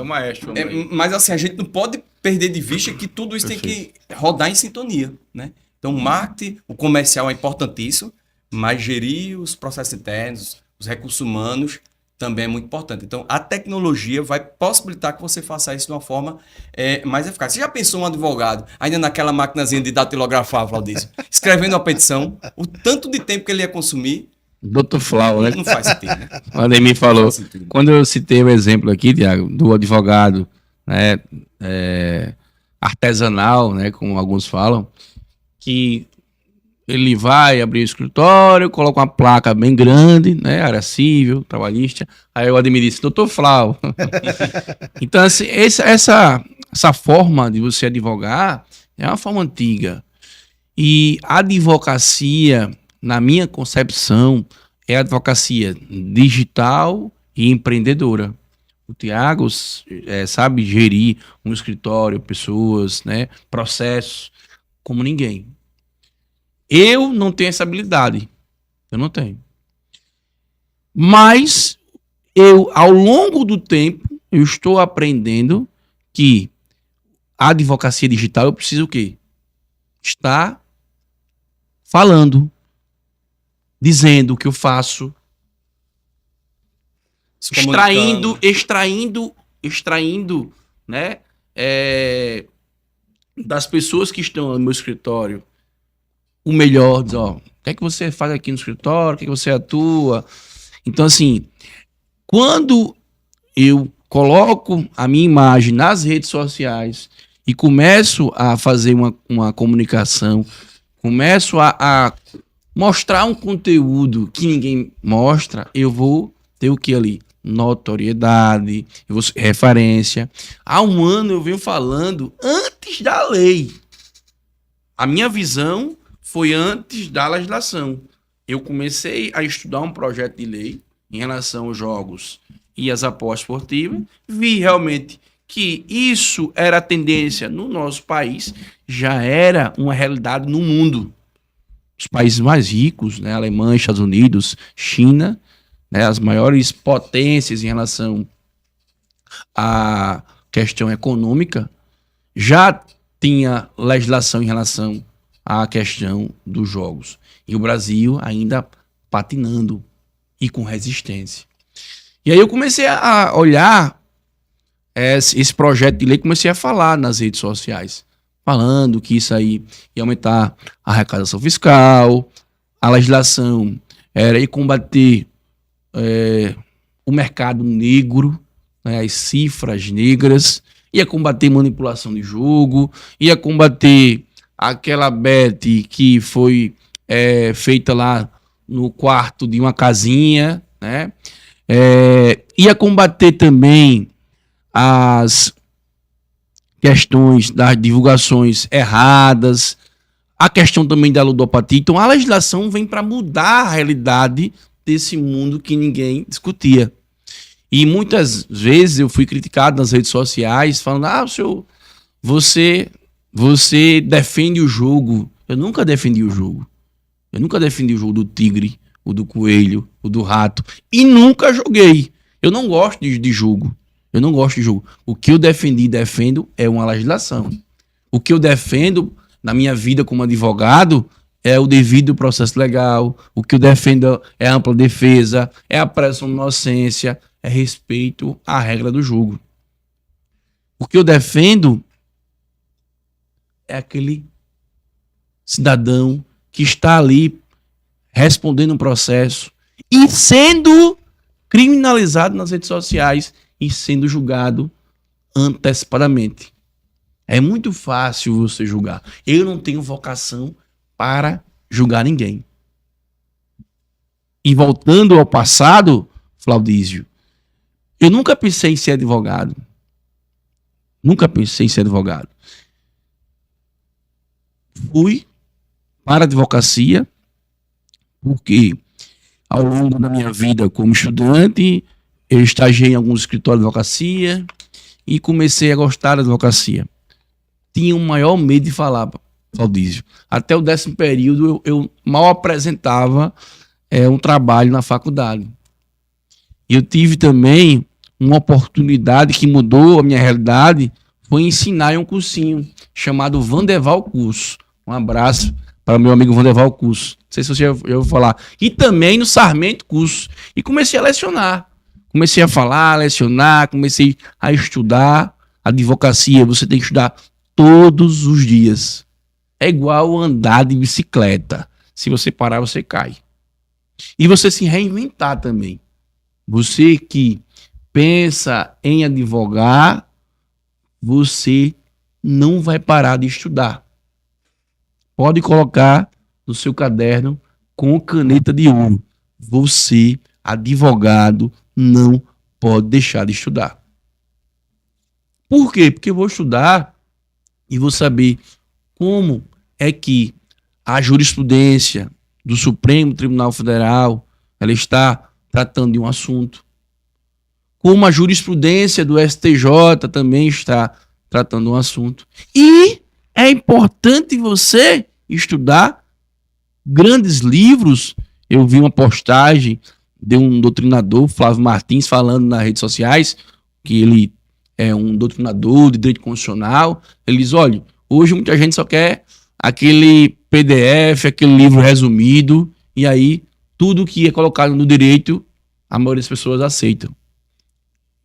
o maestro. Mas assim, a gente não pode perder de vista que tudo isso Perfeito. Tem que rodar em sintonia, né? Então, o marketing, o comercial é importantíssimo, mas gerir os processos internos, os recursos humanos, também é muito importante. Então, a tecnologia vai possibilitar que você faça isso de uma forma mais eficaz. Você já pensou um advogado, ainda naquela maquinazinha de datilografar, Flaudísio, escrevendo uma petição, o tanto de tempo que ele ia consumir? Dr. Flau, né? Não faz sentido, né? O Ademir falou. Quando eu citei o exemplo aqui, Tiago, do advogado, né, artesanal, né, como alguns falam, que ele vai abrir o escritório, coloca uma placa bem grande, né, área civil, trabalhista. Aí o Ademir disse, Dr. Flau. Então, assim, essa forma de você advogar é uma forma antiga. E a advocacia, na minha concepção, é a advocacia digital e empreendedora. O Tiago sabe gerir um escritório, pessoas, né, processos, como ninguém. Eu não tenho essa habilidade. Eu não tenho. Mas ao longo do tempo, eu estou aprendendo que a advocacia digital eu preciso o quê? Estar falando, dizendo o que eu faço, extraindo, né? das pessoas que estão no meu escritório, o melhor, diz, ó, o que é que você faz aqui no escritório, o que é que você atua. Então, assim, quando eu coloco a minha imagem nas redes sociais e começo a fazer uma comunicação, começo a mostrar um conteúdo que ninguém mostra, eu vou ter o que ali? Notoriedade, eu vou referência. Há um ano eu venho falando antes da lei. A minha visão foi antes da legislação. Eu comecei a estudar um projeto de lei em relação aos jogos e as apostas esportivas, vi realmente que isso era a tendência no nosso país, já era uma realidade no mundo. Os países mais ricos, né, Alemanha, Estados Unidos, China, né, as maiores potências em relação à questão econômica, já tinha legislação em relação à questão dos jogos. E o Brasil ainda patinando e com resistência. E aí eu comecei a olhar esse projeto de lei, comecei a falar nas redes sociais, falando que isso aí ia aumentar a arrecadação fiscal, a legislação era ir combater o mercado negro, né, as cifras negras, ia combater manipulação de jogo, ia combater aquela bet que foi feita lá no quarto de uma casinha, né? Ia combater também as questões das divulgações erradas, a questão também da ludopatia. Então a legislação vem para mudar a realidade desse mundo que ninguém discutia. E muitas vezes eu fui criticado nas redes sociais falando, você defende o jogo. Eu nunca defendi o jogo. Eu nunca defendi o jogo do tigre, o do coelho, o do rato. E nunca joguei. Eu não gosto de jogo. Eu não gosto de jogo. O que eu defendi e defendo é uma legislação. O que eu defendo na minha vida como advogado é o devido processo legal. O que eu defendo é a ampla defesa, é a presunção de inocência, é respeito à regra do jogo. O que eu defendo é aquele cidadão que está ali respondendo um processo e sendo criminalizado nas redes sociais e sendo julgado antecipadamente. É muito fácil você julgar. Eu não tenho vocação para julgar ninguém. E voltando ao passado, Flaudísio, eu nunca pensei em ser advogado. Nunca pensei em ser advogado. Fui para a advocacia porque ao longo da minha vida como estudante, eu estagiei em alguns escritórios de advocacia e comecei a gostar da advocacia. Tinha um maior medo de falar, Flaudísio. Até o 10º período eu mal apresentava um trabalho na faculdade. Eu tive também uma oportunidade que mudou a minha realidade, foi ensinar em um cursinho chamado Vandeval Curso. Um abraço para o meu amigo Vandeval Curso. Não sei se você já ouviu falar. E também no Sarmento Curso. E comecei a lecionar. Comecei a falar, lecionar, comecei a estudar. Advocacia, você tem que estudar todos os dias. É igual andar de bicicleta. Se você parar, você cai. E você se reinventar também. Você que pensa em advogar, você não vai parar de estudar. Pode colocar no seu caderno com caneta de ouro. Você, advogado, não pode deixar de estudar. Por quê? Porque eu vou estudar e vou saber como é que a jurisprudência do Supremo Tribunal Federal ela está tratando de um assunto. Como a jurisprudência do STJ também está tratando de um assunto. E é importante você estudar grandes livros. Eu vi uma postagem de um doutrinador, Flávio Martins, falando nas redes sociais que ele é um doutrinador de direito constitucional. Ele diz, olha, hoje muita gente só quer aquele PDF, aquele livro resumido, e aí tudo que é colocado no direito, a maioria das pessoas aceitam.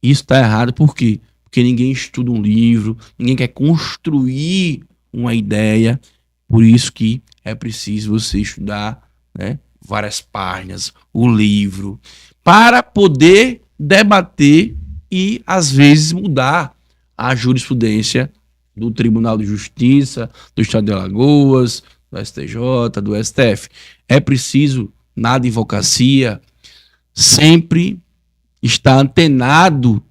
Isso está errado, por quê? Porque ninguém estuda um livro, ninguém quer construir uma ideia. Por isso que é preciso você estudar, né, várias páginas, o livro, para poder debater e, às vezes, mudar a jurisprudência do Tribunal de Justiça, do Estado de Alagoas, do STJ, do STF. É preciso, na advocacia, sempre estar antenado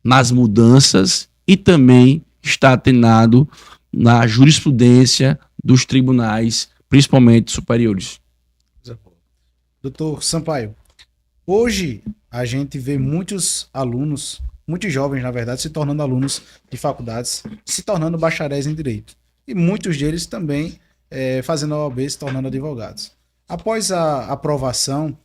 nas mudanças e também estar antenado na jurisprudência dos tribunais, principalmente superiores. Doutor Sampaio, hoje a gente vê muitos alunos, muitos jovens, na verdade, se tornando alunos de faculdades, se tornando bacharéis em direito. E muitos deles também fazendo a OAB, se tornando advogados. Após a aprovação,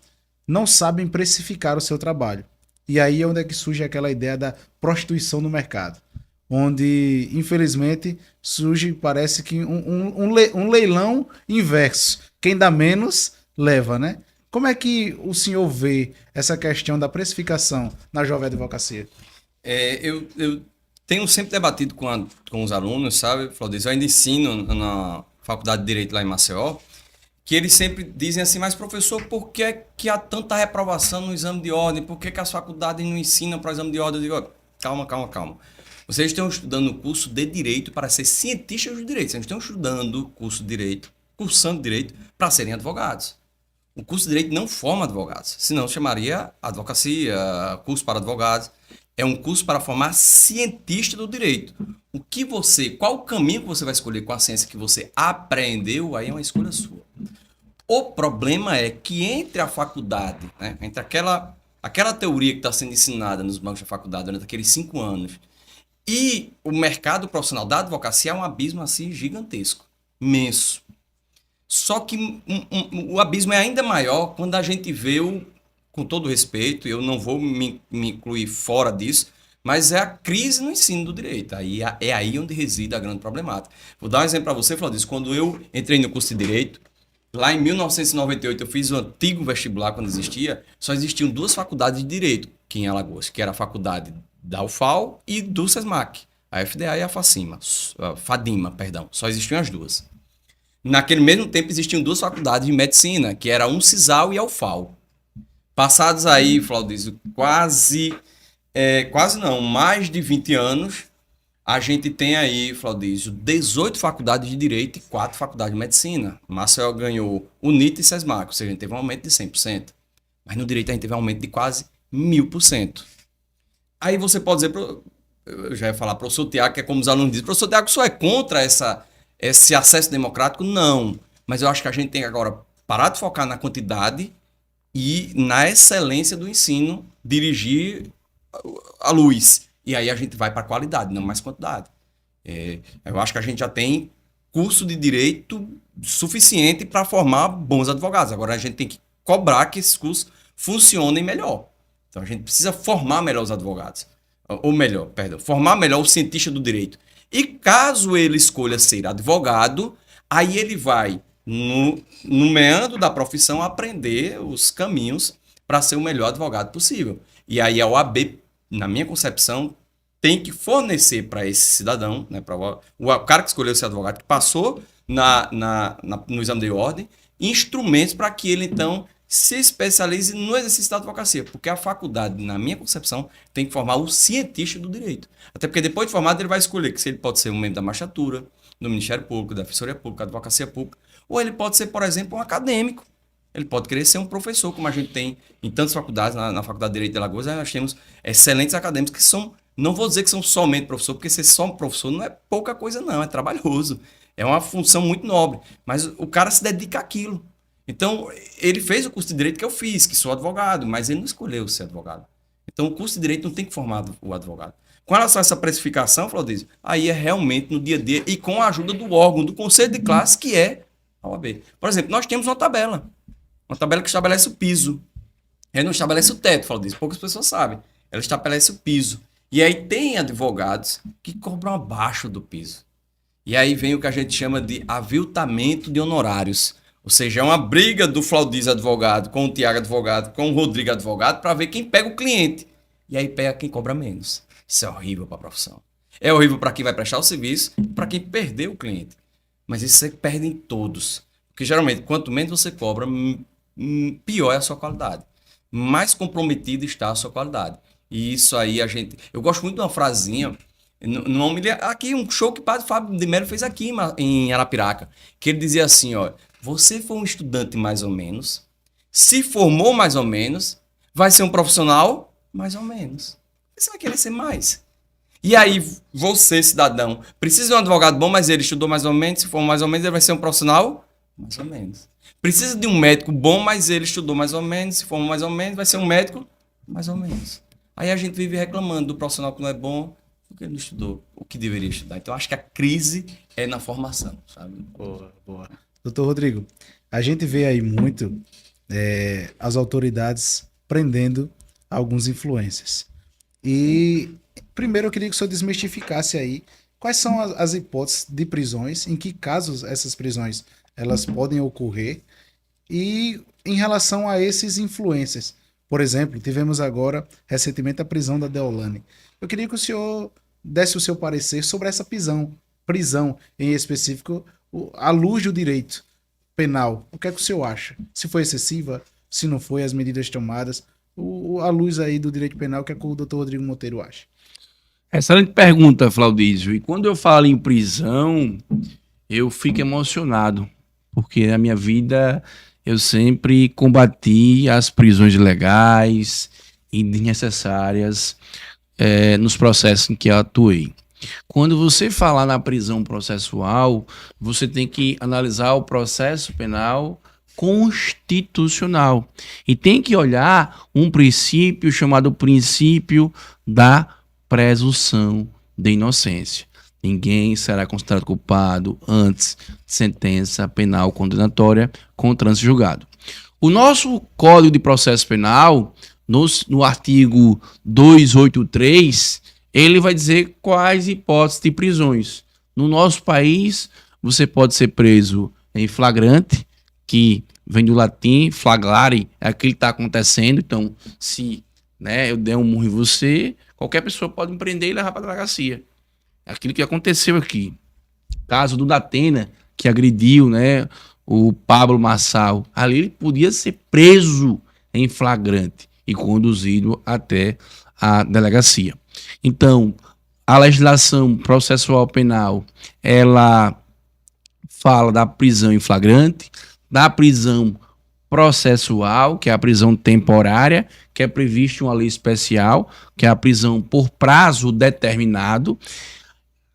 não sabem precificar o seu trabalho. E aí é onde é que surge aquela ideia da prostituição no mercado. Onde, infelizmente, surge, parece que um leilão inverso. Quem dá menos, leva, né? Como é que o senhor vê essa questão da precificação na jovem advocacia? Eu tenho sempre debatido com os alunos, sabe, Flaudiz? Eu ainda ensino na Faculdade de Direito lá em Maceió, que eles sempre dizem assim, mas professor, por que é que há tanta reprovação no exame de ordem? Por que as faculdades não ensinam para o exame de ordem? Eu digo, calma. Vocês estão estudando o curso de Direito para ser cientistas do direito. Vocês estão estudando o curso de Direito, cursando Direito, para serem advogados. O curso de Direito não forma advogados, senão chamaria advocacia, curso para advogados. É um curso para formar cientista do direito. Qual o caminho que você vai escolher com a ciência que você aprendeu, aí é uma escolha sua. O problema é que entre a faculdade, né, entre aquela teoria que está sendo ensinada nos bancos da faculdade durante aqueles 5 anos e o mercado profissional da advocacia é um abismo assim gigantesco, imenso. Só que o abismo é ainda maior quando a gente vê com todo respeito, eu não vou me incluir fora disso, mas é a crise no ensino do direito. É aí onde reside a grande problemática. Vou dar um exemplo para você, Flaudiz. Quando eu entrei no curso de Direito, lá em 1998, eu fiz o antigo vestibular, quando existia, só existiam 2 faculdades de Direito aqui em Alagoas, que era a faculdade da UFAL e do SESMAC, a FDA e a FADIMA, perdão. Só existiam as 2. Naquele mesmo tempo, existiam 2 faculdades de medicina, que era a UNCISAL e a UFAL. Passados aí, Flaudiz, mais de 20 anos, a gente tem aí, Flaudiz, 18 faculdades de Direito e 4 faculdades de Medicina. Maceió ganhou o NIT e SESMAC, ou seja, a gente teve um aumento de 100%. Mas no Direito a gente teve um aumento de quase 1000%. Aí você pode dizer, eu já ia falar, professor Tiago, que é como os alunos dizem, professor Tiago, só é contra esse acesso democrático? Não. Mas eu acho que a gente tem que agora parar de focar na quantidade e na excelência do ensino, dirigir a luz. E aí a gente vai para a qualidade, não mais quantidade. Eu acho que a gente já tem curso de direito suficiente para formar bons advogados. Agora a gente tem que cobrar que esses cursos funcionem melhor. Então a gente precisa formar melhor os advogados. Formar melhor o cientista do direito. E caso ele escolha ser advogado, aí ele vai, no meandro da profissão, aprender os caminhos para ser o melhor advogado possível. E aí a OAB, na minha concepção, tem que fornecer para esse cidadão, né, para o cara que escolheu ser advogado, que passou no exame de ordem, instrumentos para que ele, então, se especialize no exercício da advocacia. Porque a faculdade, na minha concepção, tem que formar o cientista do direito. Até porque depois de formado ele vai escolher que se ele pode ser um membro da magistratura, do Ministério Público, da Defensoria Pública, da Advocacia Pública, ou ele pode ser, por exemplo, um acadêmico. Ele pode querer ser um professor, como a gente tem em tantas faculdades. Na Faculdade de Direito de Alagoas, nós temos excelentes acadêmicos que são, não vou dizer que são somente professor, porque ser só um professor não é pouca coisa não, é trabalhoso. É uma função muito nobre, mas o cara se dedica àquilo. Então, ele fez o curso de Direito que eu fiz, que sou advogado, mas ele não escolheu ser advogado. Então, o curso de Direito não tem que formar o advogado. Com relação a essa precificação, Flaudiz, aí é realmente no dia a dia e com a ajuda do órgão, do conselho de classe, que é a OAB. Por exemplo, nós temos uma tabela que estabelece o piso. Ela não estabelece o teto, Flaudiz, poucas pessoas sabem. Ela estabelece o piso. E aí tem advogados que cobram abaixo do piso. E aí vem o que a gente chama de aviltamento de honorários. Ou seja, é uma briga do Flaudiz advogado com o Tiago advogado, com o Rodrigo advogado, para ver quem pega o cliente. E aí pega quem cobra menos. Isso é horrível para a profissão. É horrível para quem vai prestar o serviço, para quem perdeu o cliente. Mas isso você perde em todos. Porque geralmente, quanto menos você cobra, pior é a sua qualidade. Mais comprometida está a sua qualidade. E isso aí Eu gosto muito de uma frasinha. Aqui, um show que o padre Fábio de Mello fez aqui em Arapiraca. Que ele dizia assim: ó, você foi um estudante mais ou menos, se formou mais ou menos, vai ser um profissional mais ou menos. Você vai querer ser mais. E aí, você, cidadão, precisa de um advogado bom, mas ele estudou mais ou menos, se for mais ou menos, ele vai ser um profissional mais ou menos. Precisa de um médico bom, mas ele estudou mais ou menos, se for mais ou menos, vai ser um médico mais ou menos. Aí a gente vive reclamando do profissional que não é bom, porque ele não estudou o que deveria estudar. Então, acho que a crise é na formação, sabe? Boa, boa. Doutor Rodrigo, a gente vê aí muito as autoridades prendendo alguns influencers. E primeiro eu queria que o senhor desmistificasse aí quais são as hipóteses de prisões, em que casos essas prisões elas podem ocorrer e em relação a esses influencers. Por exemplo, tivemos agora recentemente a prisão da Deolane. Eu queria que o senhor desse o seu parecer sobre essa prisão em específico, à luz do direito penal. O que é que o senhor acha? Se foi excessiva, se não foi, as medidas tomadas, à luz aí do direito penal, o que é que o doutor Rodrigo Monteiro acha? Excelente pergunta, Flaudísio. E quando eu falo em prisão, eu fico emocionado, porque na minha vida eu sempre combati as prisões ilegais e desnecessárias nos processos em que eu atuei. Quando você falar na prisão processual, você tem que analisar o processo penal constitucional e tem que olhar um princípio chamado princípio da presunção de inocência. Ninguém será considerado culpado antes de sentença penal condenatória com trânsito julgado. O nosso Código de Processo Penal, no artigo 283, ele vai dizer quais hipóteses de prisões. No nosso país, você pode ser preso em flagrante, que vem do latim, flagrare, é aquilo que está acontecendo. Então, se eu der um murro em você, qualquer pessoa pode me prender e levar para a delegacia. Aquilo que aconteceu aqui. Caso do Datena, que agrediu o Pablo Marçal. Ali ele podia ser preso em flagrante e conduzido até a delegacia. Então, a legislação processual penal, ela fala da prisão em flagrante, da prisão processual, que é a prisão temporária, que é prevista em uma lei especial, que é a prisão por prazo determinado,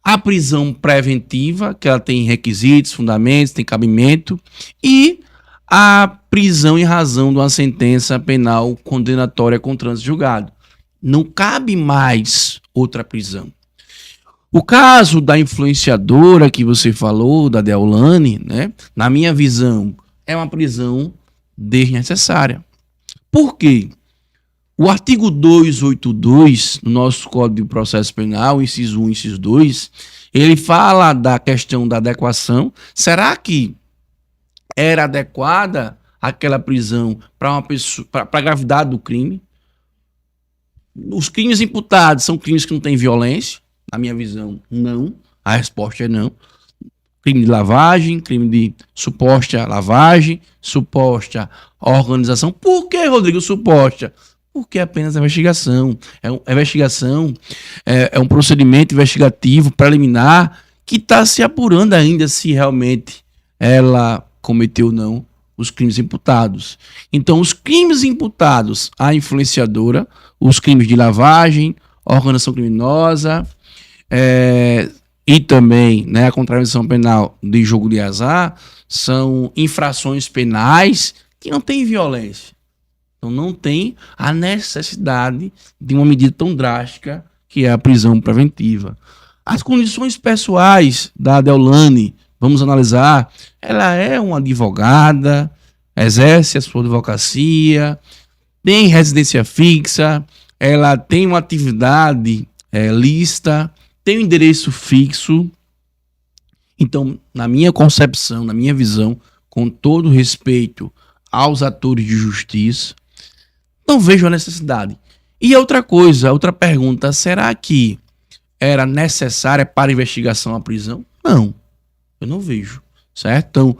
a prisão preventiva, que ela tem requisitos, fundamentos, tem cabimento, e a prisão em razão de uma sentença penal condenatória com trânsito julgado. Não cabe mais outra prisão. O caso da influenciadora que você falou, da Deolane, na minha visão, é uma prisão desnecessária. Por quê? O artigo 282 do nosso Código de Processo Penal, inciso 1 e inciso 2, ele fala da questão da adequação. Será que era adequada aquela prisão para uma pessoa, para a gravidade do crime? Os crimes imputados são crimes que não têm violência? Na minha visão, não. A resposta é não. Crime de lavagem, crime de suposta lavagem, suposta organização. Por que, Rodrigo, suposta? Porque é apenas a investigação. É um procedimento investigativo preliminar que está se apurando ainda se realmente ela cometeu ou não os crimes imputados. Então, os crimes imputados à influenciadora, os crimes de lavagem, organização criminosa, e também a contravenção penal de jogo de azar, são infrações penais que não têm violência. Então não tem a necessidade de uma medida tão drástica que é a prisão preventiva. As condições pessoais da Deolane, vamos analisar, ela é uma advogada, exerce a sua advocacia, tem residência fixa, ela tem uma atividade lícita, tem um endereço fixo. Então, na minha concepção, na minha visão, com todo respeito aos atores de justiça, não vejo a necessidade. E outra coisa, outra pergunta, será que era necessária para investigação à prisão? Não, eu não vejo, certo? Então,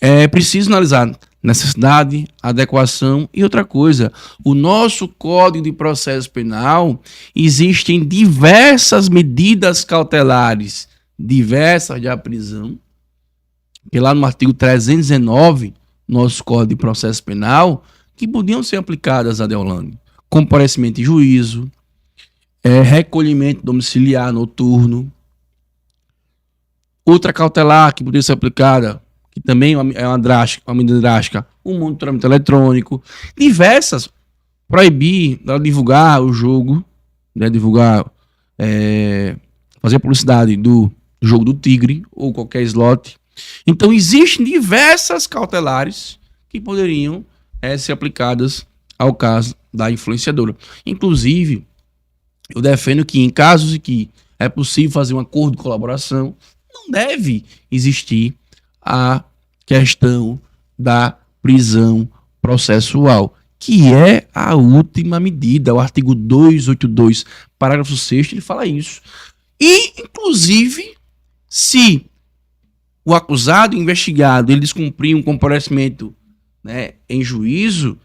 é preciso analisar necessidade, adequação e outra coisa. O nosso Código de Processo Penal existem diversas medidas cautelares, diversas de prisão, que lá no artigo 319, nosso Código de Processo Penal, que podiam ser aplicadas a Deolane. Comparecimento em juízo, recolhimento domiciliar noturno, outra cautelar que poderia ser aplicada, que também é uma medida drástica, o monitoramento eletrônico, diversas, proibir ela divulgar o jogo, né, fazer publicidade do jogo do Tigre ou qualquer slot. Então existem diversas cautelares que poderiam ser aplicadas ao caso da influenciadora. Inclusive, eu defendo que em casos em que é possível fazer um acordo de colaboração, não deve existir a questão da prisão processual, que é a última medida. O artigo 282, parágrafo 6º, ele fala isso. E, inclusive, se o acusado, o investigado, ele descumprir um comparecimento, né, em juízo,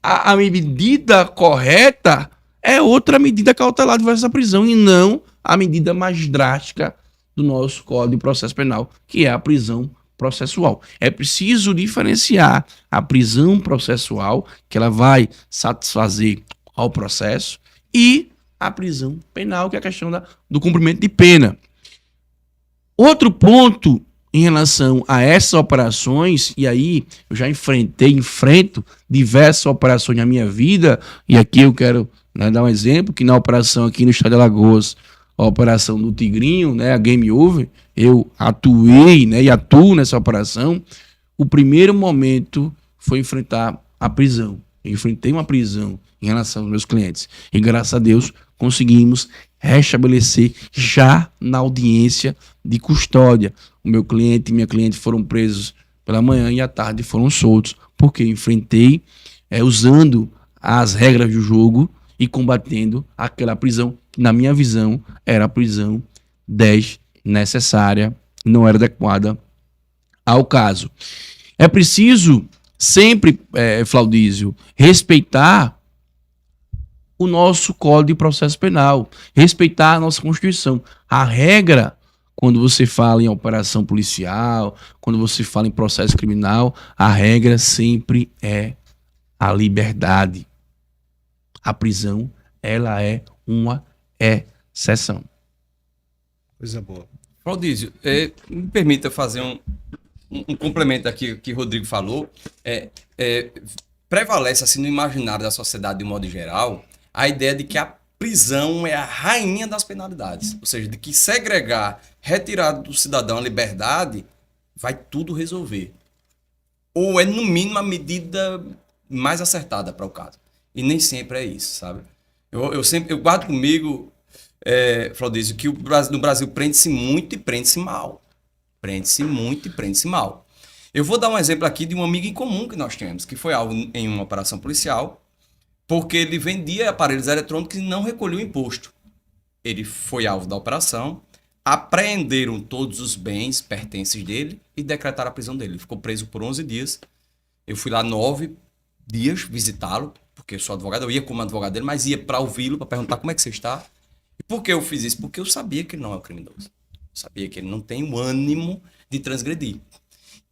a medida correta é outra medida cautelar de essa prisão e não a medida mais drástica do nosso Código de Processo Penal, que é a prisão processual. É preciso diferenciar a prisão processual, que ela vai satisfazer ao processo, e a prisão penal, que é a questão do cumprimento de pena. Outro ponto em relação a essas operações, e aí eu já enfrento diversas operações na minha vida, e aqui eu quero, né, dar um exemplo, que na operação aqui no estado de Alagoas, a operação do Tigrinho, né, a Game Over, eu atuei, né, e atuo nessa operação. O primeiro momento foi enfrentar a prisão. Eu enfrentei uma prisão em relação aos meus clientes. E graças a Deus conseguimos restabelecer já na audiência de custódia. O meu cliente e minha cliente foram presos pela manhã e à tarde foram soltos, porque eu enfrentei usando as regras do jogo e combatendo aquela prisão que, na minha visão, era a prisão desnecessária, não era adequada ao caso. É preciso sempre, Flaudísio, respeitar o nosso Código de Processo Penal, respeitar a nossa Constituição. A regra, quando você fala em operação policial, quando você fala em processo criminal, a regra sempre é a liberdade. A prisão, ela é uma exceção. Coisa boa. Claudísio, me permita fazer um complemento aqui que o Rodrigo falou. Prevalece assim no imaginário da sociedade de um modo geral a ideia de que a prisão é a rainha das penalidades. Ou seja, de que segregar, retirar do cidadão a liberdade, vai tudo resolver. Ou é, no mínimo, a medida mais acertada para o caso. E nem sempre é isso, sabe? Eu guardo comigo, Flaudísio, que no Brasil prende-se muito e prende-se mal. Prende-se muito e prende-se mal. Eu vou dar um exemplo aqui de um amigo em comum que nós temos, que foi alvo em uma operação policial, porque ele vendia aparelhos eletrônicos e não recolheu o imposto. Ele foi alvo da operação, apreenderam todos os bens pertences dele e decretaram a prisão dele. Ele ficou preso por 11 dias. Eu fui lá 9 dias visitá-lo, porque eu sou advogado, eu ia como advogado dele, mas ia para ouvi-lo, para perguntar como é que você está. E por que eu fiz isso? Porque eu sabia que ele não é um criminoso. Eu sabia que ele não tem o ânimo de transgredir.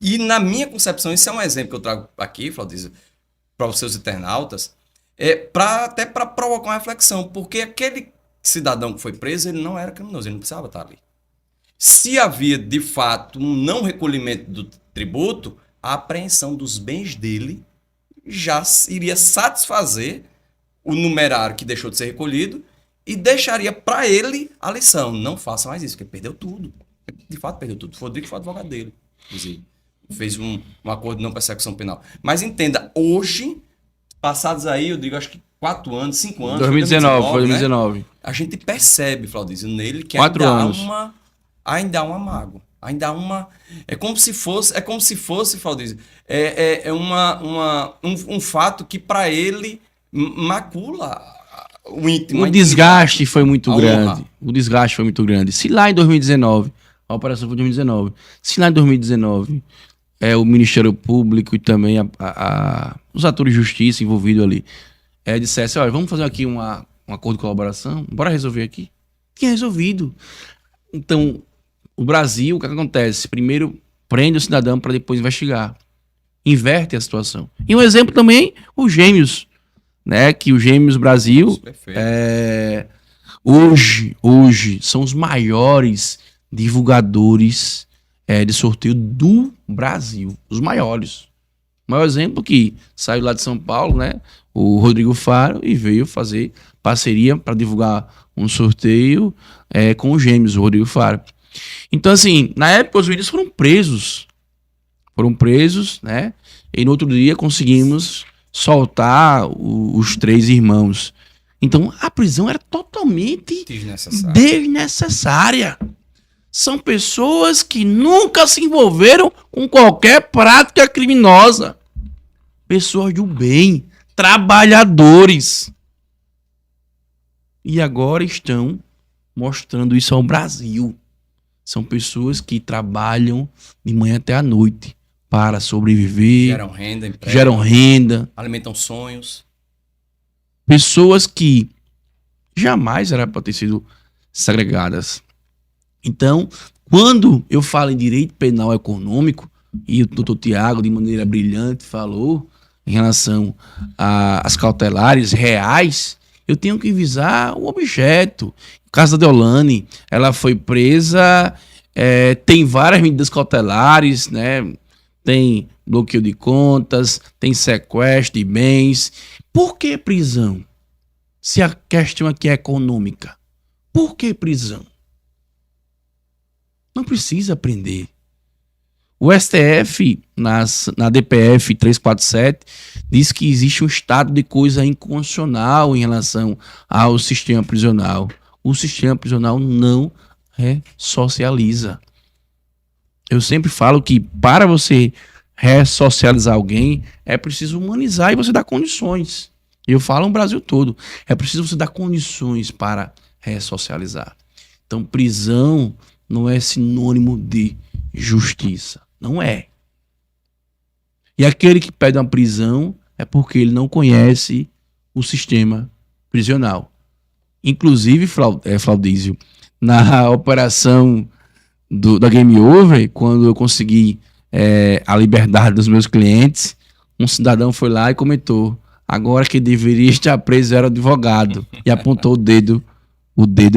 E na minha concepção, esse é um exemplo que eu trago aqui, Flaudísio, para os seus internautas, até para provocar uma reflexão, porque aquele cidadão que foi preso, ele não era criminoso, ele não precisava estar ali. Se havia, de fato, um não recolhimento do tributo, a apreensão dos bens dele já iria satisfazer o numerário que deixou de ser recolhido e deixaria para ele a lição. Não faça mais isso, porque perdeu tudo. De fato, perdeu tudo. O Rodrigo foi advogado dele, inclusive. Fez um acordo de não persecução penal. Mas entenda, hoje, passados aí, eu digo, acho que 4 anos, 5 anos... 2019, foi 2019. Né? A gente percebe, Flaudísio, nele que 4 anos. Ainda há uma mágoa. Ainda há uma... É como se fosse, Flaudísio, um fato que para ele macula o íntimo. O desgaste foi muito A honra. grande. O desgaste foi muito grande. Se lá em 2019, a operação foi em 2019, se lá em 2019 o Ministério Público e também os atores de justiça envolvidos ali dissessem, olha, vamos fazer aqui um acordo de colaboração, bora resolver aqui. Tinha resolvido. Então, o Brasil, o que acontece? Primeiro prende o cidadão para depois investigar. Inverte a situação. E um exemplo também, os Gêmeos, né? Que os Gêmeos Brasil Perfeito. hoje são os maiores divulgadores de sorteio do Brasil. Os maiores. O maior exemplo que saiu lá de São Paulo, né? O Rodrigo Faro, e veio fazer parceria para divulgar um sorteio com os Gêmeos, o Rodrigo Faro. Então, assim, na época os meninos foram presos. Né? E no outro dia conseguimos soltar os 3 irmãos. Então, a prisão era totalmente desnecessária. São pessoas que nunca se envolveram com qualquer prática criminosa. Pessoas do bem, trabalhadores. E agora estão mostrando isso ao Brasil. São pessoas que trabalham de manhã até a noite para sobreviver. Geram renda, emprego, geram renda. alimentam sonhos. Pessoas que jamais eram para ter sido segregadas. Então, quando eu falo em direito penal econômico, e o doutor Tiago, de maneira brilhante, falou em relação às cautelares reais, eu tenho que visar o objeto. No caso da Deolane, ela foi presa, tem várias medidas cautelares, né? Tem bloqueio de contas, tem sequestro de bens. Por que prisão? Se a questão aqui é econômica. Por que prisão? Não precisa prender. O STF, na DPF 347, diz que existe um estado de coisa inconstitucional em relação ao sistema prisional. O sistema prisional não ressocializa. Eu sempre falo que para você ressocializar alguém, é preciso humanizar e você dar condições. Eu falo no Brasil todo. É preciso você dar condições para ressocializar. Então, prisão não é sinônimo de justiça. Não é. E aquele que pede uma prisão é porque ele não conhece o sistema prisional. Inclusive, Flaudísio, na operação da Game Over, quando eu consegui a liberdade dos meus clientes, um cidadão foi lá e comentou: agora que deveria estar preso era o advogado. E apontou o dedo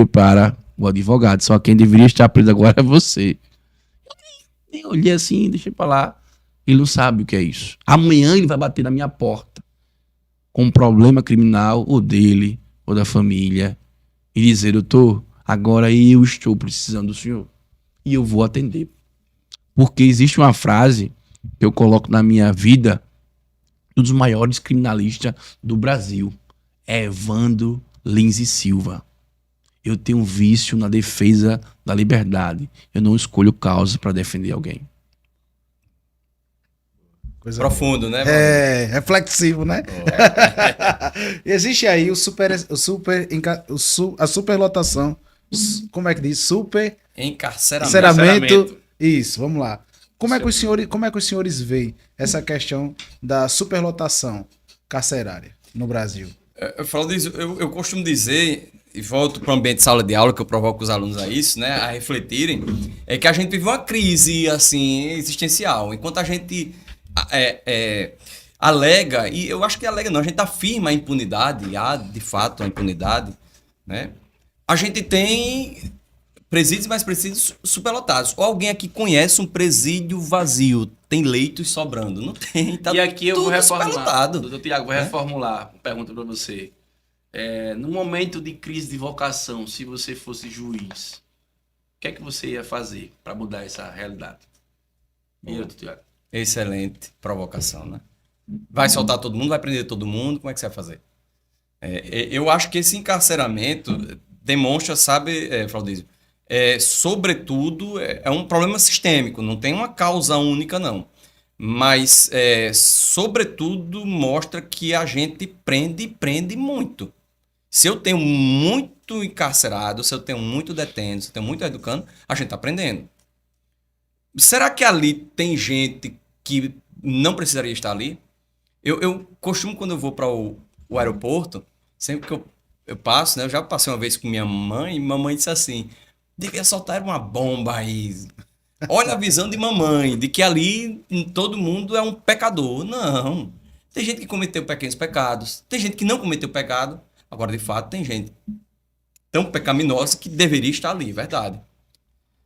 para o advogado. Só quem deveria estar preso agora é você. Eu olhei assim, deixei pra lá. Ele não sabe o que é isso. Amanhã ele vai bater na minha porta com um problema criminal, ou dele, ou da família, e dizer: doutor, agora eu estou precisando do senhor. E eu vou atender. Porque existe uma frase que eu coloco na minha vida, um dos maiores criminalistas do Brasil, Evandro Lins e Silva. Eu tenho um vício na defesa da liberdade. Eu não escolho causa para defender alguém. Coisa profundo, né? Reflexivo, né? Existe aí a superlotação. Como é que diz? Encarceramento. Isso, vamos lá. Como é que os senhores veem essa questão da superlotação carcerária no Brasil? Eu falo disso, eu costumo dizer, e volto para o ambiente de sala de aula, que eu provoco os alunos a isso, né, a refletirem, é que a gente vive uma crise assim existencial. Enquanto a gente alega, e eu acho que alega não, a gente afirma a impunidade, há de fato a impunidade, né? A gente tem presídios, mais presídios superlotados. Ou alguém aqui conhece um presídio vazio, tem leitos sobrando? Não tem, tá. E aqui eu vou reformular, doutor Tiago, vou reformular uma pergunta para você. No momento de crise de vocação, se você fosse juiz, o que é que você ia fazer para mudar essa realidade? E eu, doutor Tiago? Excelente provocação, né? Vai soltar todo mundo, vai prender todo mundo, como é que você vai fazer? Eu acho que esse encarceramento demonstra, sabe, Flaudísio, sobretudo, é um problema sistêmico, não tem uma causa única, não. Mas, sobretudo, mostra que a gente prende muito. Se eu tenho muito encarcerado, se eu tenho muito detendo, se eu tenho muito educando, a gente está aprendendo. Será que ali tem gente que não precisaria estar ali? Eu costumo, quando eu vou para o aeroporto, sempre que eu passo, né? Eu já passei uma vez com minha mãe, e mamãe disse assim: devia soltar uma bomba aí. Olha a visão de mamãe, de que ali todo mundo é um pecador. Não. Tem gente que cometeu pequenos pecados, tem gente que não cometeu pecado. Agora, de fato, tem gente tão pecaminosa que deveria estar ali, verdade.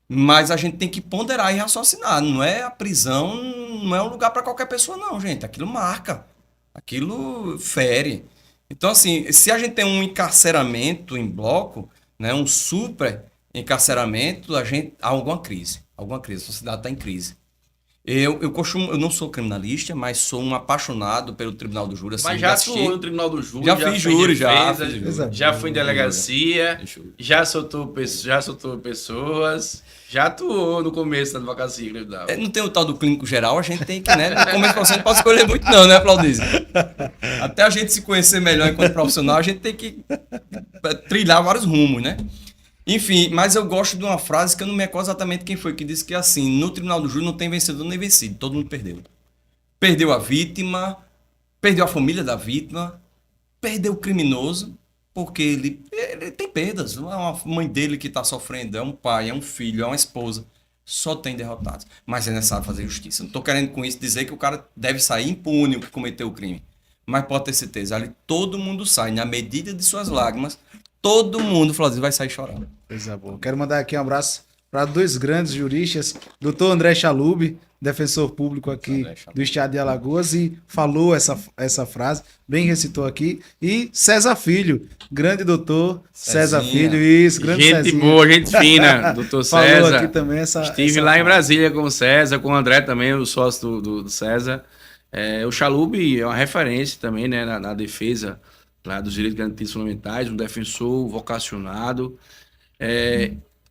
Mas a gente tem que ponderar e raciocinar. Não é a prisão, não é um lugar para qualquer pessoa, não, gente. Aquilo marca. Aquilo fere. Então, assim, se a gente tem um encarceramento em bloco, né, um super encarceramento, há alguma crise. Alguma crise. A sociedade está em crise. Eu não sou criminalista, mas sou um apaixonado pelo Tribunal do Júri. Assim, Mas já atuou no Tribunal do Júri, já fiz júri, defesa, já fui em delegacia, já soltou pessoas, já atuou no começo da advocacia criminal. Não tem o tal do clínico geral, a gente tem que, né? No começo você não pode escolher muito não, né, Claudício? Até a gente se conhecer melhor enquanto profissional, a gente tem que trilhar vários rumos, né? Enfim, mas eu gosto de uma frase que eu não me recordo exatamente quem foi, que disse que assim, no Tribunal do Júri não tem vencedor nem vencido, todo mundo perdeu. Perdeu a vítima, perdeu a família da vítima, perdeu o criminoso, porque ele tem perdas. É uma mãe dele que está sofrendo, é um pai, é um filho, é uma esposa. Só tem derrotados. Mas é necessário fazer justiça. Não estou querendo com isso dizer que o cara deve sair impune o que cometeu o crime. Mas pode ter certeza, ali todo mundo sai, na medida de suas lágrimas, todo mundo, Flávio, vai sair chorando. Coisa boa. Quero mandar aqui um abraço para dois grandes juristas, doutor André Chalub, defensor público aqui do estado de Alagoas, e falou essa frase, bem recitou aqui, e César Filho, grande doutor César Filho, isso, grande gente Cezinha. boa, gente fina, doutor Falou César. aqui também Estive lá em Brasília com o César, com o André também, o sócio do César. O Chalub é uma referência também, né, na defesa lá dos direitos garantidos fundamentais, um defensor vocacionado.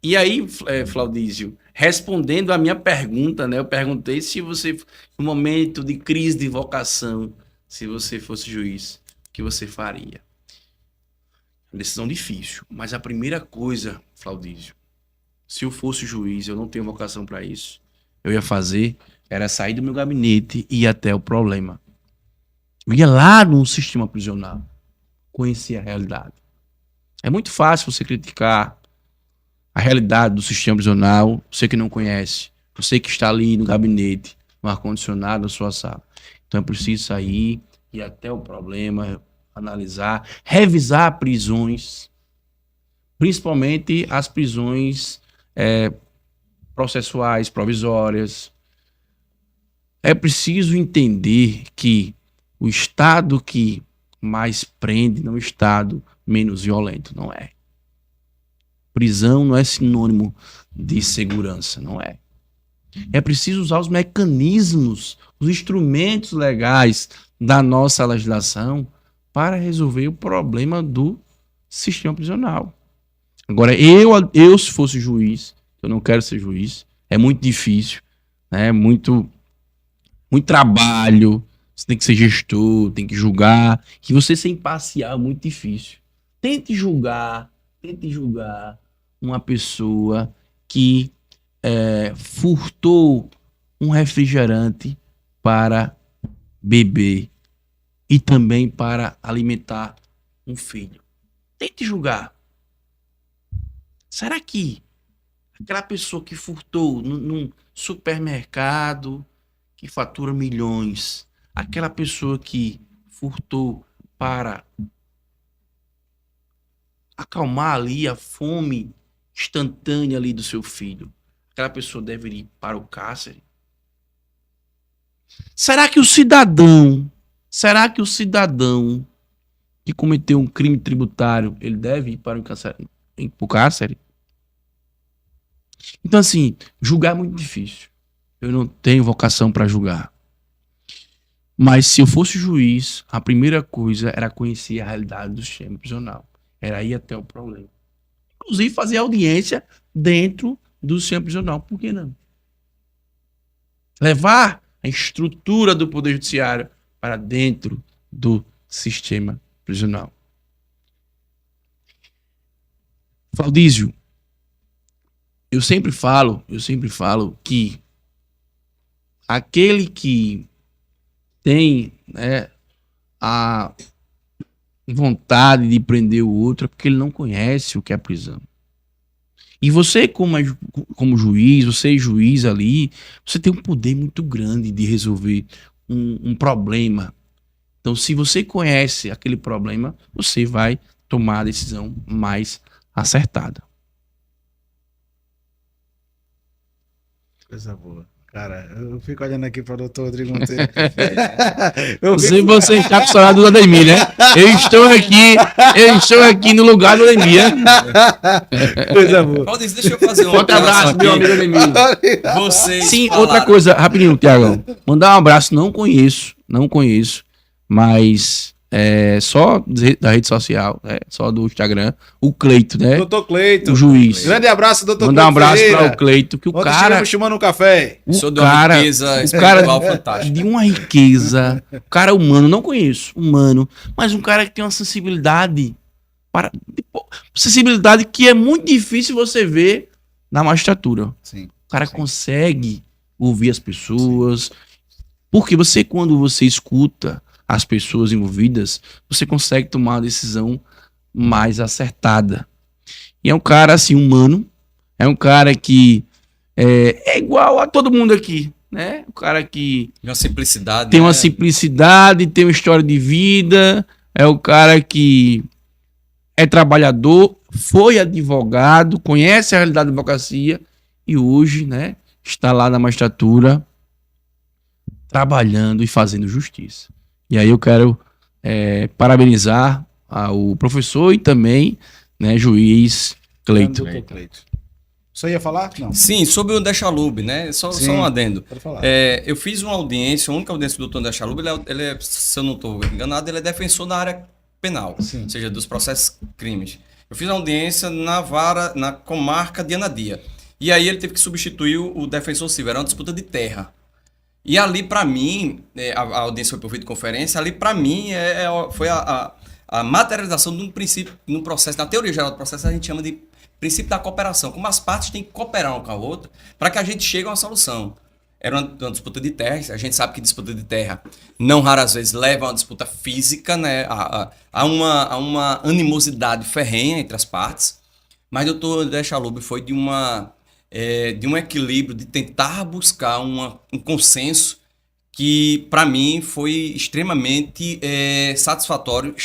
E aí, Flaudísio, respondendo a minha pergunta, né? Eu perguntei se você, no momento de crise de vocação, se você fosse juiz, o que você faria? Uma decisão difícil, mas a primeira coisa, Flaudísio, se eu fosse juiz, eu não tenho vocação para isso, eu ia fazer, era sair do meu gabinete e ir até o problema. Eu ia lá no sistema prisional, conhecer a realidade. É muito fácil você criticar a realidade do sistema prisional, você que não conhece, você que está ali no gabinete, no ar-condicionado, na sua sala. Então é preciso sair, ir até o problema, analisar, revisar prisões, principalmente as prisões processuais, provisórias. É preciso entender que o Estado que mais prende não é o Estado menos violento, não é. Prisão não é sinônimo de segurança, não é. É preciso usar os mecanismos, os instrumentos legais da nossa legislação para resolver o problema do sistema prisional. Agora, eu se fosse juiz, eu não quero ser juiz, é muito difícil, né? Muito trabalho, você tem que ser gestor, tem que julgar, e você ser imparcial é muito difícil. Tente julgar uma pessoa que furtou um refrigerante para beber e também para alimentar um filho. Tente julgar. Será que aquela pessoa que furtou num supermercado que fatura milhões, aquela pessoa que furtou para acalmar ali a fome instantânea ali do seu filho, aquela pessoa deveria ir para o cárcere? Será que o cidadão que cometeu um crime tributário, ele deve ir para o cárcere? Então, assim, julgar é muito difícil. Eu não tenho vocação para julgar. Mas se eu fosse juiz, a primeira coisa era conhecer a realidade do sistema prisional. Era ir até o problema. Inclusive fazer audiência dentro do sistema prisional. Por que não? Levar a estrutura do Poder Judiciário para dentro do sistema prisional. Faldísio, eu sempre falo que aquele que tem, né, a vontade de prender o outro é porque ele não conhece o que é prisão. E você, como juiz, você juiz ali, você tem um poder muito grande de resolver um problema. Então, se você conhece aquele problema, você vai tomar a decisão mais acertada. Coisa boa. Cara, eu fico olhando aqui para o doutor Rodrigo Monteiro. Você está acostumado do Ademir, né? Eu estou aqui no lugar do Ademir. Coisa boa. Claudice, deixa eu fazer um Forte abraço, meu amigo Ademir. Vocês Sim, falaram- outra coisa, rapidinho, Tiagão. Mandar um abraço, não conheço, mas só da rede social, só do Instagram, o Cleito, né? Doutor Cleito. O juiz. Grande abraço, doutor Mandar um abraço Ferreira. para o Cleito, que o Ontem cara... estivemos chamando um café. Sou de uma riqueza espiritual fantástica. de uma riqueza, um cara humano, não conheço, humano, mas um cara que tem uma sensibilidade, sensibilidade que é muito difícil você ver na magistratura. Sim. O cara consegue ouvir as pessoas, porque quando você escuta as pessoas envolvidas, você consegue tomar uma decisão mais acertada. E é um cara, assim, humano, é um cara que é igual a todo mundo aqui, né? Um cara que De uma simplicidade. tem uma né? simplicidade, tem uma história de vida, é o cara que é trabalhador, foi advogado, conhece a realidade da advocacia e hoje, né, está lá na magistratura trabalhando e fazendo justiça. E aí eu quero parabenizar o professor e também, né, juiz Cleito. Doutor Cleito. Você ia falar? Não. Sim, sobre o Dechalub, né? Só um adendo. Pode falar. Eu fiz uma audiência, a única audiência do doutor Dechalub, ele é, se eu não estou enganado, ele é defensor da área penal, Sim. ou seja, dos processos crimes. Eu fiz uma audiência na comarca de Anadia. E aí ele teve que substituir o defensor civil, era uma disputa de terra. E ali, para mim, a audiência foi por videoconferência, ali, para mim, foi a materialização de um princípio, num processo, na teoria geral do processo, a gente chama de princípio da cooperação, como as partes têm que cooperar uma com a outra para que a gente chegue a uma solução. Era uma disputa de terra, a gente sabe que disputa de terra não raras vezes leva a uma disputa física, né? a uma animosidade ferrenha entre as partes, mas o doutor Dechalub foi de um equilíbrio, de tentar buscar um consenso que, para mim, foi extremamente satisfatório,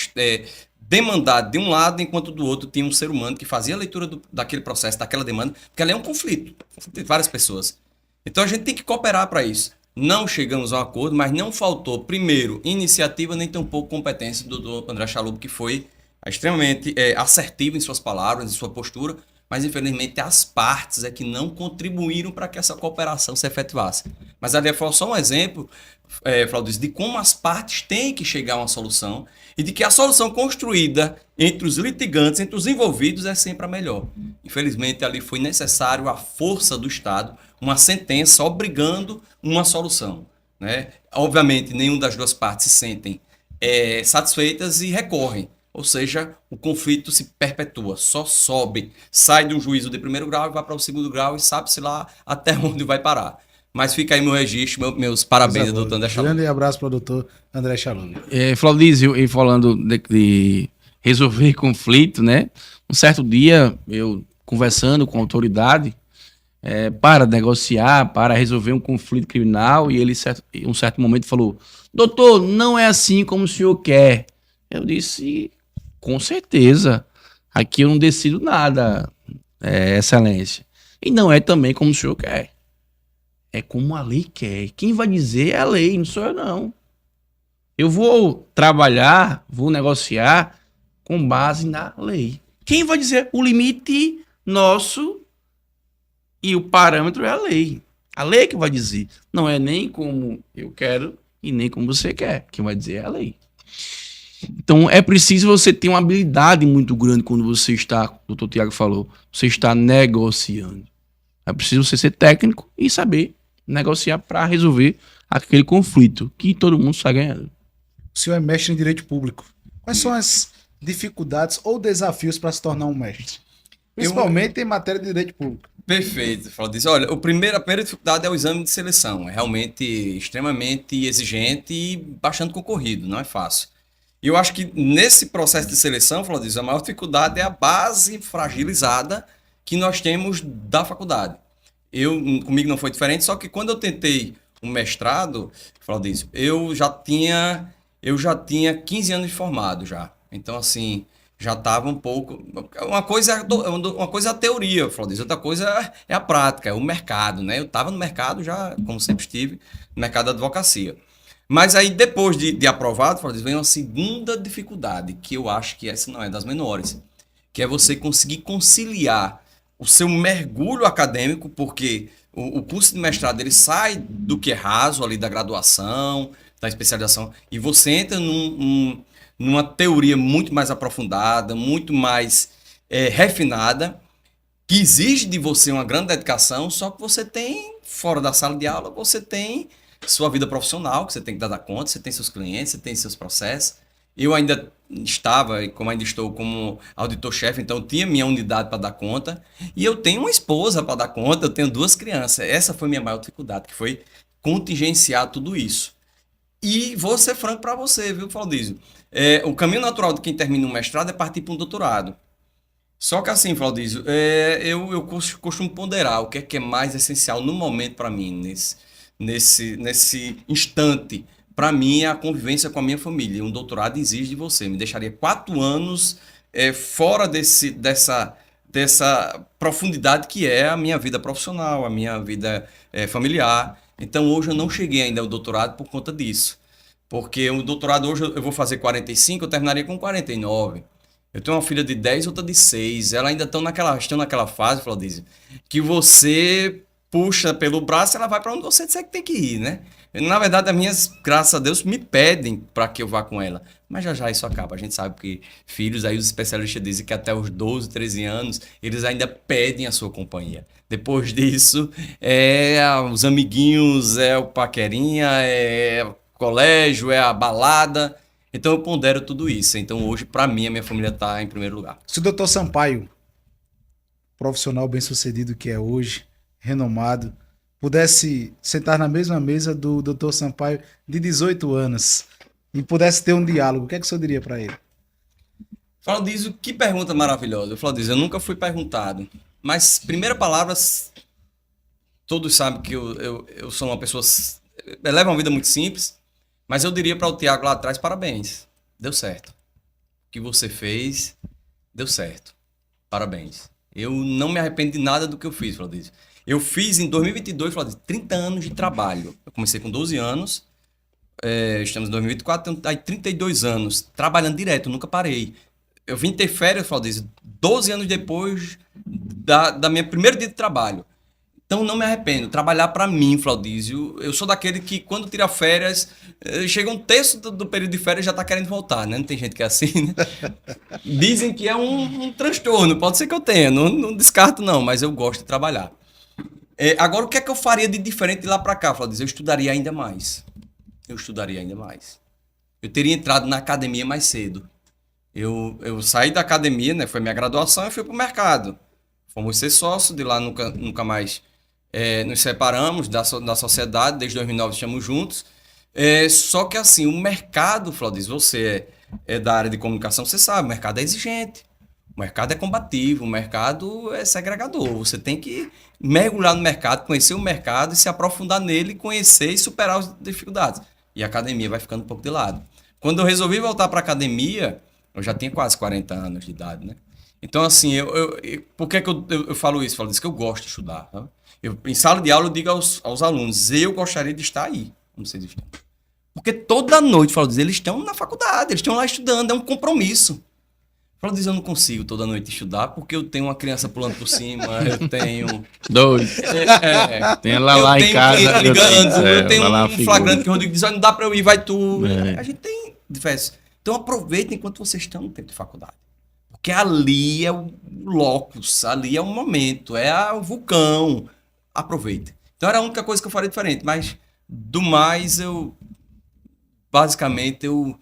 demandado de um lado, enquanto do outro tinha um ser humano que fazia a leitura daquele processo, daquela demanda, porque ali é um conflito de várias pessoas. Então a gente tem que cooperar para isso. Não chegamos a um acordo, mas não faltou, primeiro, iniciativa, nem tampouco competência do doutor André Chalub, que foi extremamente assertivo em suas palavras, em sua postura, mas infelizmente as partes que não contribuíram para que essa cooperação se efetivasse. Mas ali foi só um exemplo, Claudice, de como as partes têm que chegar a uma solução e de que a solução construída entre os litigantes, entre os envolvidos, é sempre a melhor. Infelizmente, ali foi necessário a força do Estado, uma sentença obrigando uma solução, né? Obviamente, nenhuma das duas partes se sentem satisfeitas e recorrem. Ou seja, o conflito se perpetua, só sobe, sai de um juízo de primeiro grau e vai para o segundo grau e sabe-se lá até onde vai parar. Mas fica aí meu registro, meus parabéns, doutor André Chalub. Grande abraço para o doutor André Chalub. Flaudísio, e falando de resolver conflito, né? Um certo dia, eu conversando com a autoridade para negociar, para resolver um conflito criminal, e ele, em um certo momento, falou: doutor, não é assim como o senhor quer. Eu disse: com certeza, aqui eu não decido nada, excelência. E não é também como o senhor quer. É como a lei quer. Quem vai dizer é a lei, não sou eu não. Eu vou trabalhar, vou negociar com base na lei. Quem vai dizer o limite nosso e o parâmetro é a lei. A lei que vai dizer. Não é nem como eu quero e nem como você quer. Quem vai dizer é a lei. Então é preciso você ter uma habilidade muito grande quando você está, o doutor Tiago falou, você está negociando. É preciso você ser técnico e saber negociar para resolver aquele conflito que todo mundo está ganhando. O senhor é mestre em direito público. Quais são as dificuldades ou desafios para se tornar um mestre? Principalmente em matéria de direito público. Perfeito, Claudice. Olha, a primeira dificuldade é o exame de seleção. É realmente extremamente exigente e bastante concorrido, não é fácil. E eu acho que nesse processo de seleção, Claudice, a maior dificuldade é a base fragilizada que nós temos da faculdade. Comigo não foi diferente, só que quando eu tentei um mestrado, Claudice, eu já tinha 15 anos de formado já. Então, assim, já estava um pouco. Uma coisa é a teoria, Flaudiz, outra coisa é a prática, é o mercado, né? Eu estava no mercado já, como sempre estive, no mercado da advocacia. Mas aí, depois de aprovado, Flaudiz, vem uma segunda dificuldade, que eu acho que essa não é das menores, que é você conseguir conciliar o seu mergulho acadêmico, porque o curso de mestrado ele sai do que é raso ali da graduação, da especialização, e você entra numa teoria muito mais aprofundada, muito mais refinada, que exige de você uma grande dedicação, só que você tem, fora da sala de aula, você tem sua vida profissional, que você tem que dar conta, você tem seus clientes, você tem seus processos. Eu ainda estava, e como ainda estou, como auditor-chefe, então eu tinha minha unidade para dar conta, e eu tenho uma esposa para dar conta, eu tenho 2 crianças. Essa foi minha maior dificuldade, que foi contingenciar tudo isso. E vou ser franco para você, viu, Claudísio? O caminho natural de quem termina um mestrado é partir para um doutorado. Só que assim, Claudísio, eu costumo ponderar o que é mais essencial no momento para mim, nesse instante. Para mim, é a convivência com a minha família. Um doutorado exige de você. Me deixaria 4 anos fora dessa profundidade que é a minha vida profissional, a minha vida familiar. Então, hoje eu não cheguei ainda ao doutorado por conta disso. Porque o doutorado hoje eu vou fazer 45, eu terminaria com 49. Eu tenho uma filha de 10, outra de 6. Elas ainda estão naquela fase, Claudísio, que você puxa pelo braço e ela vai para onde você disser que tem que ir, né? Na verdade, as minhas, graças a Deus, me pedem para que eu vá com ela. Mas já isso acaba. A gente sabe que filhos, aí os especialistas dizem que até os 12, 13 anos, eles ainda pedem a sua companhia. Depois disso, os amiguinhos, o paquerinha, é o colégio, é a balada. Então eu pondero tudo isso. Então hoje, para mim, a minha família está em primeiro lugar. Se o doutor Sampaio, profissional bem-sucedido que é hoje, renomado, pudesse sentar na mesma mesa do doutor Sampaio de 18 anos e pudesse ter um diálogo, o que é que o senhor diria para ele? Claudísio, que pergunta maravilhosa. Claudísio, eu nunca fui perguntado. Mas, primeira palavra, todos sabem que eu sou uma pessoa... Eu levo uma vida muito simples, mas eu diria para o Tiago lá atrás, parabéns. Deu certo. O que você fez, deu certo. Parabéns. Eu não me arrependo de nada do que eu fiz, Claudísio. Eu fiz em 2022, Claudísio, 30 anos de trabalho. Eu comecei com 12 anos, estamos em 2024, então, aí 32 anos, trabalhando direto, nunca parei. Eu vim ter férias, Claudísio, 12 anos depois da minha primeiro dia de trabalho. Então não me arrependo. Trabalhar para mim, Claudísio, eu sou daquele que quando tira férias, chega um terço do período de férias já está querendo voltar, né? Não tem gente que é assim, né? Dizem que é um transtorno, pode ser que eu tenha, não descarto não, mas eu gosto de trabalhar. Agora, o que é que eu faria de diferente de lá para cá, Flávio? Eu estudaria ainda mais. Eu teria entrado na academia mais cedo. Eu saí da academia, né? Foi minha graduação e fui para o mercado. Fomos ser sócios, de lá nunca mais nos separamos da sociedade, desde 2009 estamos juntos. Só que assim, o mercado, Flávio, você é da área de comunicação, você sabe, o mercado é exigente. O mercado é combativo, o mercado é segregador. Você tem que mergulhar no mercado, conhecer o mercado e se aprofundar nele, conhecer e superar as dificuldades. E a academia vai ficando um pouco de lado. Quando eu resolvi voltar para a academia, eu já tinha quase 40 anos de idade, né? Então, assim, por que eu falo isso? Eu falo isso que eu gosto de estudar. Tá? Em sala de aula, eu digo aos alunos, eu gostaria de estar aí, como vocês estão. Porque toda noite, eles estão na faculdade, eles estão lá estudando, é um compromisso. Eu não consigo toda noite estudar porque eu tenho uma criança pulando por cima, eu tenho... 2. Tem lá em casa. Eu tenho um flagrante que o Rodrigo diz, não dá pra eu ir, vai tu. A gente tem diversos. Então aproveitem enquanto vocês estão no tempo de faculdade. Porque ali é o locus, ali é o momento, é o vulcão. Aproveitem. Então era a única coisa que eu faria diferente, mas do mais basicamente eu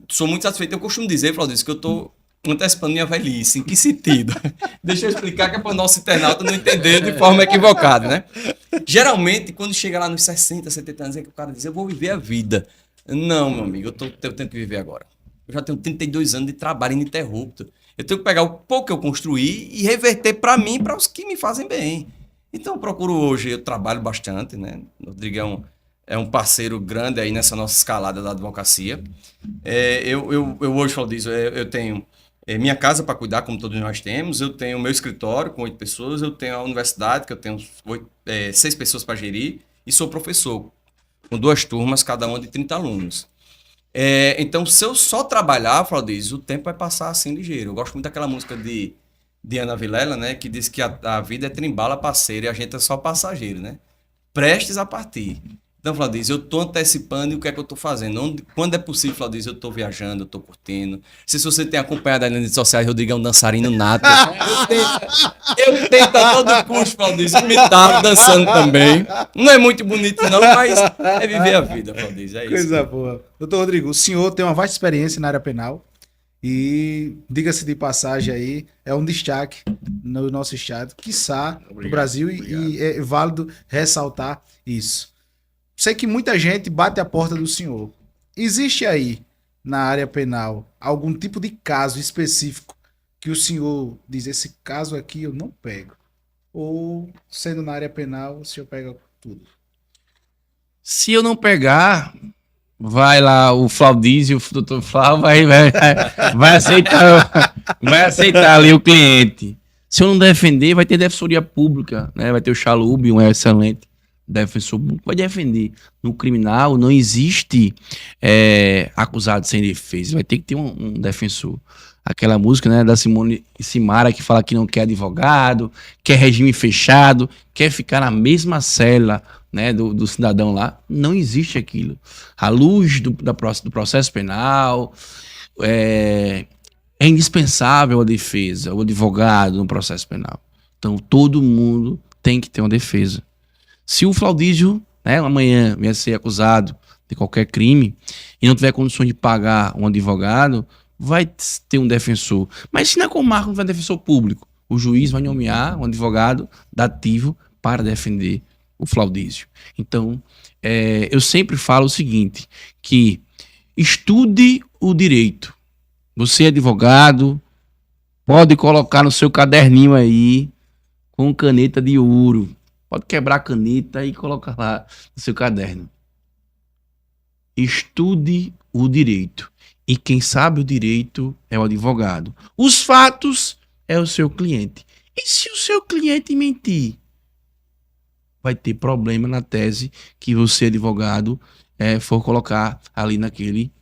sou muito satisfeito. Eu costumo dizer, Flávio, que eu tô antecipando minha velhice. Em que sentido? Deixa eu explicar que é para o nosso internauta não entender de forma equivocada, né? Geralmente, quando chega lá nos 60, 70 anos, é que o cara diz, eu vou viver a vida. Não, meu amigo, eu tenho que viver agora. Eu já tenho 32 anos de trabalho ininterrupto. Eu tenho que pegar o pouco que eu construí e reverter para mim, para os que me fazem bem. Então, eu procuro hoje, eu trabalho bastante, né? O Rodrigo é um parceiro grande aí nessa nossa escalada da advocacia. Eu hoje falo disso, eu tenho minha casa para cuidar, como todos nós temos, eu tenho meu escritório com 8 pessoas, eu tenho a universidade, que eu tenho 6 pessoas para gerir, e sou professor, com 2 turmas, cada uma de 30 alunos. Então, se eu só trabalhar, Flaudiz, o tempo vai passar assim ligeiro. Eu gosto muito daquela música de Ana Vilela, né, que diz que a vida é trem-bala parceiro e a gente é só passageiro, né? Prestes a partir. Então, Flaudiz, eu estou antecipando e o que é que eu estou fazendo? Quando é possível, Flaudiz, eu estou viajando, eu estou curtindo. Se você tem acompanhado aí nas redes sociais, Rodrigo é um dançarino nato. Eu tento a todo custo, Flaudiz, imitar dançando também. Não é muito bonito não, mas é viver a vida, Flaudiz, é isso. Coisa boa. Doutor Rodrigo, o senhor tem uma vasta experiência na área penal e, diga-se de passagem aí, é um destaque no nosso estado, quiçá no Brasil, e é válido ressaltar isso. Sei que muita gente bate a porta do senhor. Existe aí, na área penal, algum tipo de caso específico que o senhor diz, esse caso aqui eu não pego? Ou, sendo na área penal, o senhor pega tudo? Se eu não pegar, vai lá o Flaudiz e o doutor Flávio vai aceitar ali o cliente. Se eu não defender, vai ter defensoria pública, né? Vai ter o Chalub, um excelente defensor público, vai defender. No criminal não existe acusado sem defesa, vai ter que ter um defensor. Aquela música, né, da Simone e Simara, que fala que não quer advogado, quer regime fechado, quer ficar na mesma cela, né, do cidadão lá. Não existe aquilo. À luz do processo penal, é indispensável a defesa, o advogado no processo penal. Então, todo mundo tem que ter uma defesa. Se o Flaudísio, né, amanhã vier ser acusado de qualquer crime e não tiver condições de pagar um advogado, vai ter um defensor. Mas se na comarca não tiver defensor público, o juiz vai nomear um advogado dativo para defender o Flaudísio. Então, eu sempre falo o seguinte, que estude o direito. Você é advogado, pode colocar no seu caderninho aí com caneta de ouro. Pode quebrar a caneta e colocar lá no seu caderno. Estude o direito. E quem sabe o direito é o advogado. Os fatos é o seu cliente. E se o seu cliente mentir? Vai ter problema na tese que você, advogado, for colocar ali naquele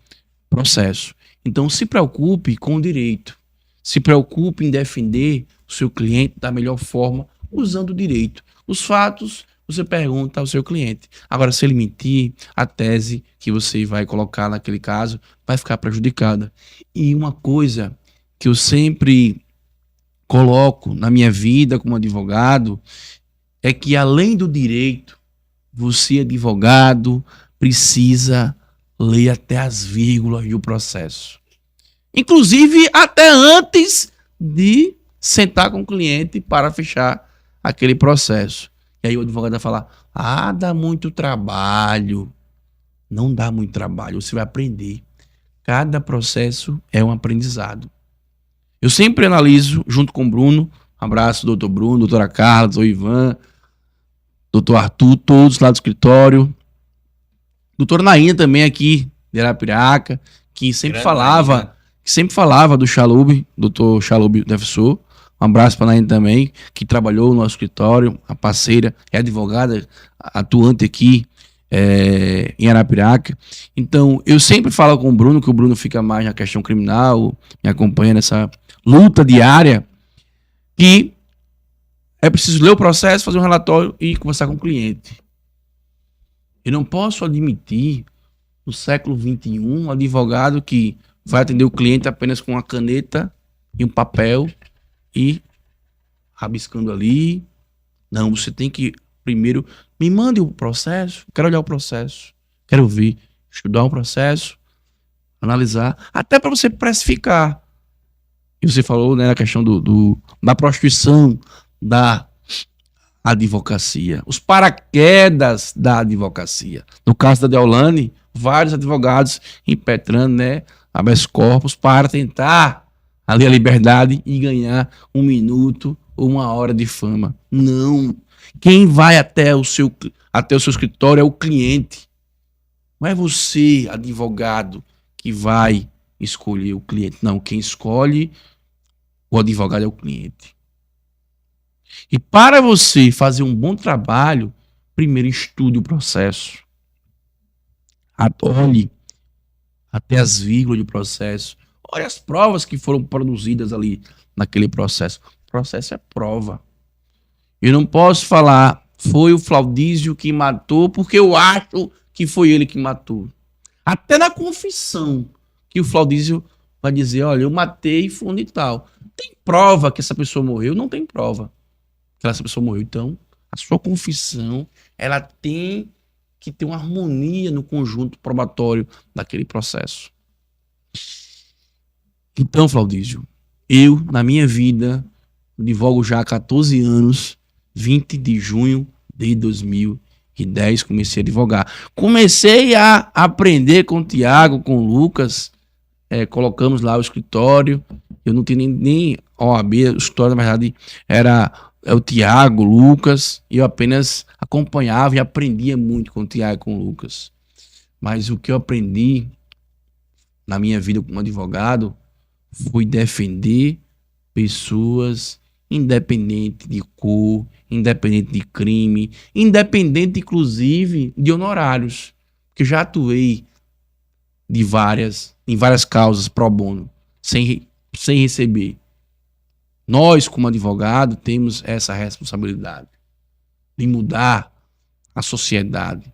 processo. Então, se preocupe com o direito. Se preocupe em defender o seu cliente da melhor forma, usando o direito. Os fatos, você pergunta ao seu cliente. Agora, se ele mentir, a tese que você vai colocar naquele caso vai ficar prejudicada. E uma coisa que eu sempre coloco na minha vida como advogado é que, além do direito, você, advogado, precisa ler até as vírgulas do processo. Inclusive, até antes de sentar com o cliente para fechar aquele processo. E aí o advogado vai falar, dá muito trabalho. Não dá muito trabalho, você vai aprender. Cada processo é um aprendizado. Eu sempre analiso, junto com o Bruno, um abraço, doutor Bruno, doutora Carla, doutor Ivan, doutor Arthur, todos lá do escritório. Doutor Nainha também aqui, de Arapiraca, que sempre falava do Chalub, doutor Chalub defensor. Um abraço para a Nainha também, que trabalhou no nosso escritório, a parceira, é advogada atuante aqui em Arapiraca. Então, eu sempre falo com o Bruno, que o Bruno fica mais na questão criminal, me acompanha nessa luta diária, que é preciso ler o processo, fazer um relatório e conversar com o cliente. Eu não posso admitir, no século XXI, um advogado que vai atender o cliente apenas com uma caneta e um papel e rabiscando ali. Não, você tem que primeiro me mande o processo, quero olhar o processo, quero ver, estudar o processo, analisar, até para você precificar. E você falou, né, na questão da prostituição, da advocacia. Os paraquedas da advocacia. No caso da Deolane, vários advogados impetrando, né, habeas corpus para tentar ali a liberdade e ganhar 1 minuto ou 1 hora de fama. Não. Quem vai até o seu escritório é o cliente. Não é você, advogado, que vai escolher o cliente. Não, quem escolhe o advogado é o cliente. E para você fazer um bom trabalho, primeiro estude o processo. Olhe até as vírgulas do processo. Olhe as provas que foram produzidas ali naquele processo. O processo é prova. Eu não posso falar, foi o Flaudísio que matou, porque eu acho que foi ele que matou. Até na confissão, que o Flaudísio vai dizer, olha, eu matei fulano e tal. Tem prova que essa pessoa morreu? Não tem prova que essa pessoa morreu. Então, a sua confissão, ela tem que ter uma harmonia no conjunto probatório daquele processo. Então, Flaudísio, eu, na minha vida, advogo já há 14 anos, 20 de junho de 2010, comecei a advogar. Comecei a aprender com o Tiago, com o Lucas, colocamos lá o escritório, eu não tinha nem OAB, o escritório, na verdade, era o Tiago, o Lucas, e eu apenas acompanhava e aprendia muito com o Tiago e com o Lucas. Mas o que eu aprendi na minha vida como advogado foi defender pessoas independente de cor, independente de crime, independente, inclusive, de honorários. Porque já atuei em várias causas pro bono, sem receber. Nós, como advogado, temos essa responsabilidade de mudar a sociedade.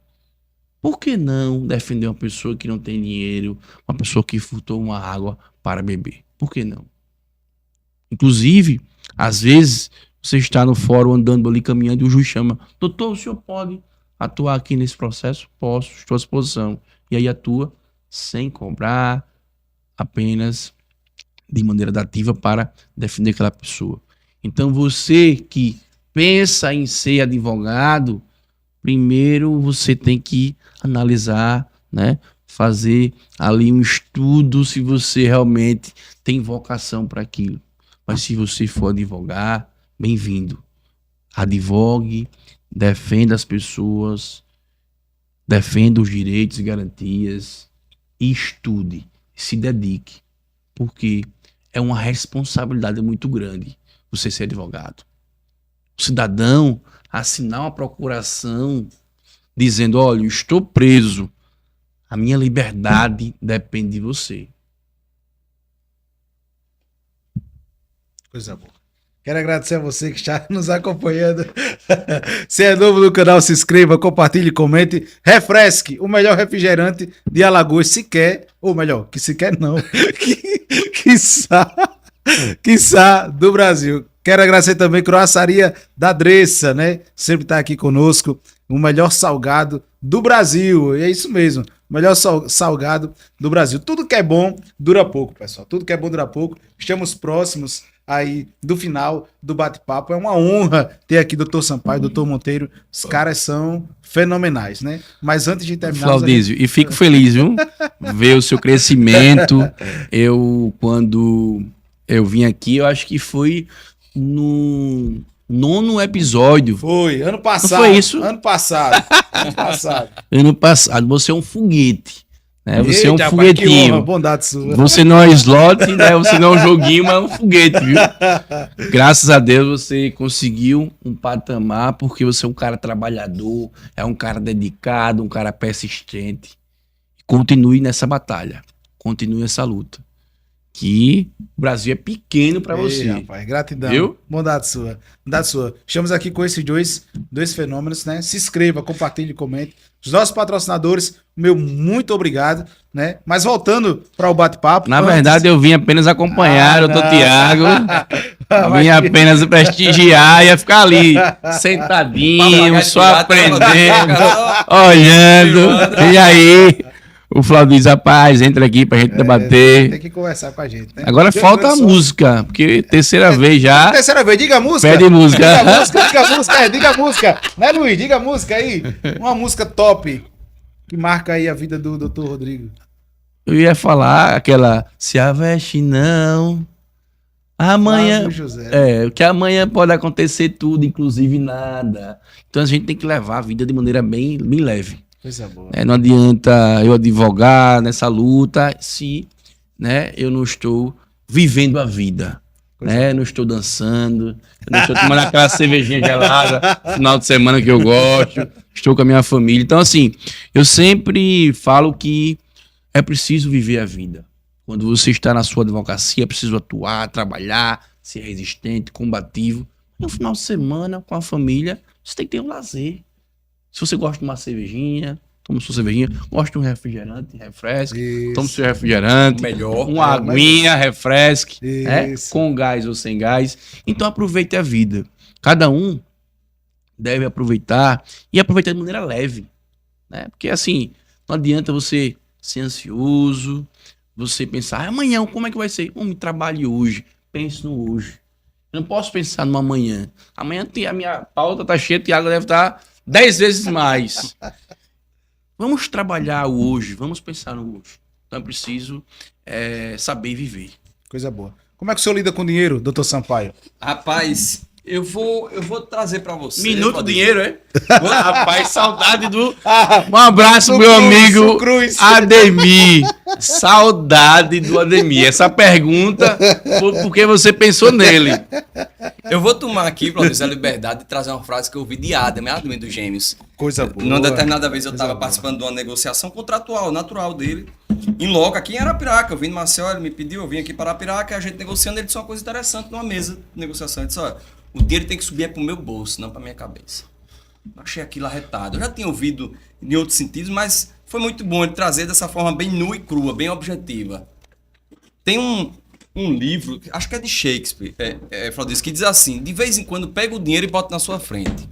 Por que não defender uma pessoa que não tem dinheiro, uma pessoa que furtou uma água para beber? Por que não? Inclusive, às vezes, você está no fórum andando ali, caminhando, e o juiz chama, doutor, o senhor pode atuar aqui nesse processo? Posso, estou à disposição. E aí atua sem cobrar, apenas de maneira dativa para defender aquela pessoa. Então, você que pensa em ser advogado, primeiro você tem que analisar, né? Fazer ali um estudo se você realmente tem vocação para aquilo. Mas se você for advogar, bem-vindo. Advogue, defenda as pessoas, defenda os direitos e garantias e estude, se dedique. Porque é uma responsabilidade muito grande você ser advogado. O cidadão assinar uma procuração dizendo, olha, eu estou preso, a minha liberdade depende de você. Coisa boa. Quero agradecer a você que está nos acompanhando. Se é novo no canal, se inscreva, compartilhe, comente, refresque o melhor refrigerante de Alagoas, se quer, ou melhor, que se quer não, quiçá do Brasil. Quero agradecer também a Croaçaria da Dressa, né? Sempre está aqui conosco, o melhor salgado do Brasil, e é isso mesmo. O melhor salgado do Brasil. Tudo que é bom dura pouco, pessoal. Tudo que é bom dura pouco. Estamos próximos aí do final do bate-papo. É uma honra ter aqui Dr. Sampaio, Dr. Monteiro. Os caras são fenomenais, né? Mas antes de terminar... Flaudísio, e fico feliz, viu? Ver o seu crescimento. Quando eu vim aqui, eu acho que foi no 9º episódio. Foi, ano passado. Não foi isso? Ano passado. Ano passado, você é um foguete. Né? Você é um Eita, foguetinho. Honra, bondade sua. Você não é slot, né? Você não é um joguinho, mas é um foguete, viu? Graças a Deus você conseguiu um patamar, porque você é um cara trabalhador, é um cara dedicado, um cara persistente. Continue nessa batalha. Continue nessa luta. Que o Brasil é pequeno para você. Rapaz, gratidão. Viu? Bondade sua. Bondade sua. Estamos aqui com esses dois fenômenos, né? Se inscreva, compartilhe, comente. Os nossos patrocinadores, meu muito obrigado, né? Mas voltando para o bate-papo. Na verdade, eu vim apenas acompanhar o Dr. Tiago. Vim apenas prestigiar, ia ficar ali, sentadinho, só aprendendo, olhando. E aí, O Flávio diz, rapaz, entra aqui pra gente debater. Tem que conversar com a gente, né? Agora falta a música, porque terceira vez já. Terceira vez, diga a música. Pede música. Diga a música. Né, Luiz? Diga a música aí. Uma música top que marca aí a vida do Dr. Rodrigo. Eu ia falar aquela, se aveste não, amanhã, Flávio José. que amanhã pode acontecer tudo, inclusive nada. Então a gente tem que levar a vida de maneira bem, bem leve. Coisa boa. Não adianta eu advogar nessa luta se, né, eu não estou vivendo a vida. Né? Não estou dançando, não estou tomando aquela cervejinha gelada no final de semana que eu gosto, estou com a minha família. Então, assim, eu sempre falo que é preciso viver a vida. Quando você está na sua advocacia, é preciso atuar, trabalhar, ser resistente, combativo. No final de semana, com a família, você tem que ter um lazer. Se você gosta de uma cervejinha, toma sua cervejinha. Gosta de um refrigerante, refresque. Isso. Toma seu refrigerante. Melhor. Uma aguinha, refresque. Isso. Com gás ou sem gás. Então aproveite a vida. Cada um deve aproveitar e aproveitar de maneira leve. Né? Porque assim, não adianta você ser ansioso, você pensar, amanhã como é que vai ser? Me trabalhe hoje. Pense no hoje. Eu não posso pensar no amanhã. Amanhã a minha pauta tá cheia, o Thiago deve estar 10 vezes mais. Vamos trabalhar o hoje, vamos pensar no hoje. Então é preciso saber viver. Coisa boa. Como é que o senhor lida com dinheiro, doutor Sampaio? Rapaz, eu vou trazer pra você. Minuto Valdir. dinheiro, é? Rapaz, saudade do... Um abraço, Do meu Cruz, amigo do Cruz. Ademir. Saudade do Ademir. Essa pergunta foi porque você pensou nele. Eu vou tomar aqui, Flávio, a liberdade de trazer uma frase que eu ouvi de Ademir dos Gêmeos. Coisa boa. Numa determinada vez eu Coisa estava boa. participando de uma negociação contratual, natural dele, em loco, aqui em Arapiraca. Eu vim no Maceió, ele me pediu, eu vim aqui para Arapiraca, a gente negociando, ele disse uma coisa interessante numa mesa de negociação. Ele disse, olha, o dinheiro tem que subir pro meu bolso, não pra minha cabeça. Eu achei aquilo arretado. Eu já tinha ouvido em outros sentidos, mas foi muito bom ele trazer dessa forma bem nua e crua, bem objetiva. Tem um livro, acho que é de Shakespeare, Flávio, que diz assim, de vez em quando pega o dinheiro e bota na sua frente.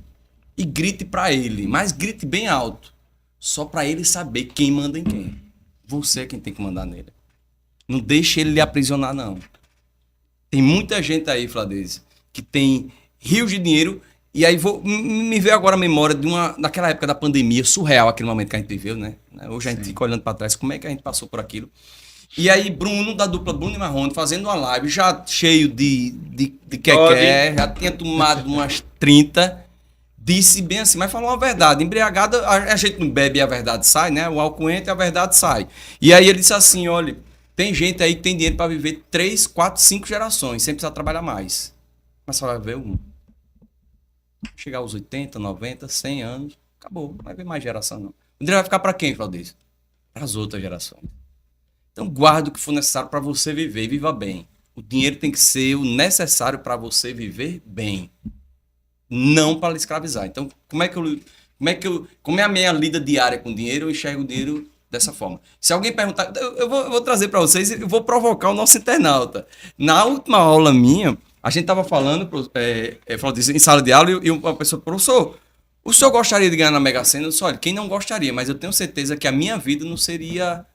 E grite pra ele, mas grite bem alto. Só pra ele saber quem manda em quem. Você é quem tem que mandar nele. Não deixe ele lhe aprisionar, não. Tem muita gente aí, Fladese, que tem rios de dinheiro. E aí me veio agora a memória daquela época da pandemia, surreal, aquele momento que a gente viveu, né? Hoje a gente fica olhando pra trás, como é que a gente passou por aquilo. E aí Bruno, da dupla Bruno e Marrone, fazendo uma live, já cheio de quequé, já tinha tomado umas 30, disse bem assim, mas falou uma verdade, embriagada, a gente não bebe e a verdade sai, né? O álcool entra e a verdade sai. E aí ele disse assim, olha, tem gente aí que tem dinheiro para viver 3, 4, 5 gerações, sem precisar trabalhar mais. Mas só vai ver um. Chegar aos 80, 90, 100 anos, acabou, não vai ver mais geração não. O dinheiro vai ficar para quem, Claudio? Para as outras gerações. Então guarda o que for necessário para você viver e viva bem. O dinheiro tem que ser o necessário para você viver bem. Não para lhe escravizar. Então, como é a minha lida diária com o dinheiro? Eu enxergo o dinheiro dessa forma. Se alguém perguntar, eu vou trazer para vocês e eu vou provocar o nosso internauta. Na última aula minha, a gente estava falando em sala de aula e uma pessoa, professor, o senhor gostaria de ganhar na Mega Sena? Eu disse, olha, quem não gostaria, mas eu tenho certeza que a minha vida não seria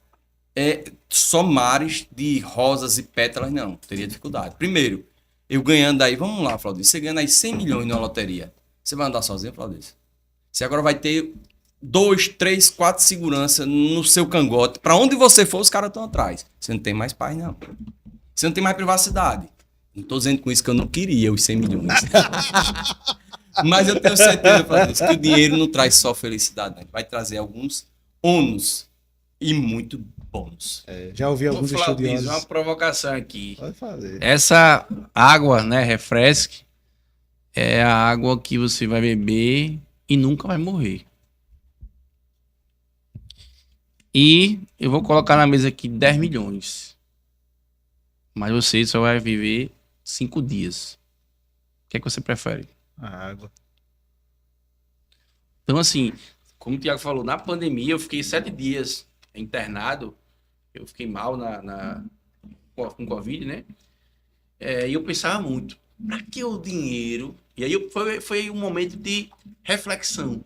só mares de rosas e pétalas, não. Teria dificuldade. Primeiro, eu ganhando aí, vamos lá, Flávio, você ganhando aí 100 milhões numa loteria, você vai andar sozinho, Flávio? Você agora vai ter 2, 3, 4 segurança no seu cangote. Para onde você for, os caras estão atrás. Você não tem mais paz, não. Você não tem mais privacidade. Não estou dizendo com isso que eu não queria os 100 milhões. Mas eu tenho certeza, Flávio, que o dinheiro não traz só felicidade, né? Vai trazer alguns ônus e muito bônus. Já ouvi alguns estudiosos. Uma provocação aqui. Pode fazer. Essa água, né, refresque, é a água que você vai beber e nunca vai morrer. E eu vou colocar na mesa aqui 10 milhões. Mas você só vai viver 5 dias. O que é que você prefere? A água. Então, assim, como o Thiago falou, na pandemia eu fiquei 7 dias internado. Eu fiquei mal com Covid, né? E eu pensava muito, pra que o dinheiro? E aí foi um momento de reflexão.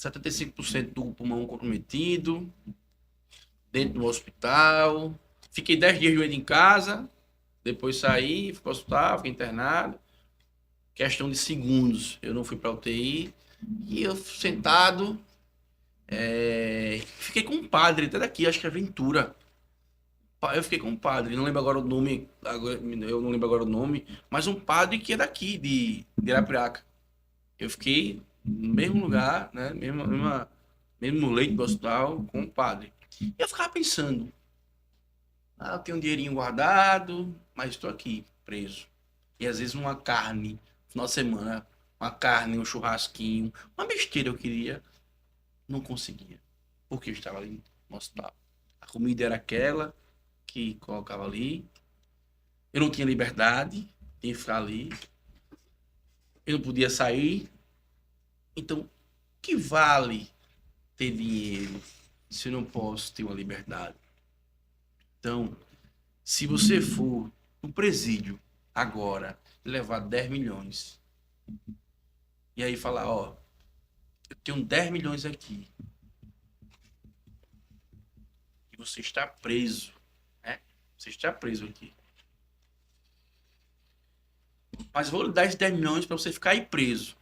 75% do pulmão comprometido, dentro do hospital. Fiquei 10 dias doente em casa, depois saí, fui para o hospital, fiquei internado. Questão de segundos, eu não fui para UTI. E eu sentado, fiquei com um padre, até daqui, acho que é Ventura. Eu fiquei com um padre, não lembro agora o nome, mas um padre que é daqui, de Arapiraca. Eu fiquei no mesmo lugar, né, mesmo leito do hospital, com um padre. E eu ficava pensando, eu tenho um dinheirinho guardado, mas estou aqui, preso. E às vezes uma carne, no final de semana, uma carne, um churrasquinho, uma besteira eu queria, não conseguia, porque eu estava ali no hospital. A comida era aquela que colocava ali, eu não tinha liberdade, tinha que ficar ali, eu não podia sair. Então, o que vale ter dinheiro se eu não posso ter uma liberdade? Então, se você for no presídio agora, levar 10 milhões, e aí falar, ó, eu tenho 10 milhões aqui, e você está preso, né? Você está preso aqui. Mas vou lhe dar esses 10 milhões para você ficar aí preso.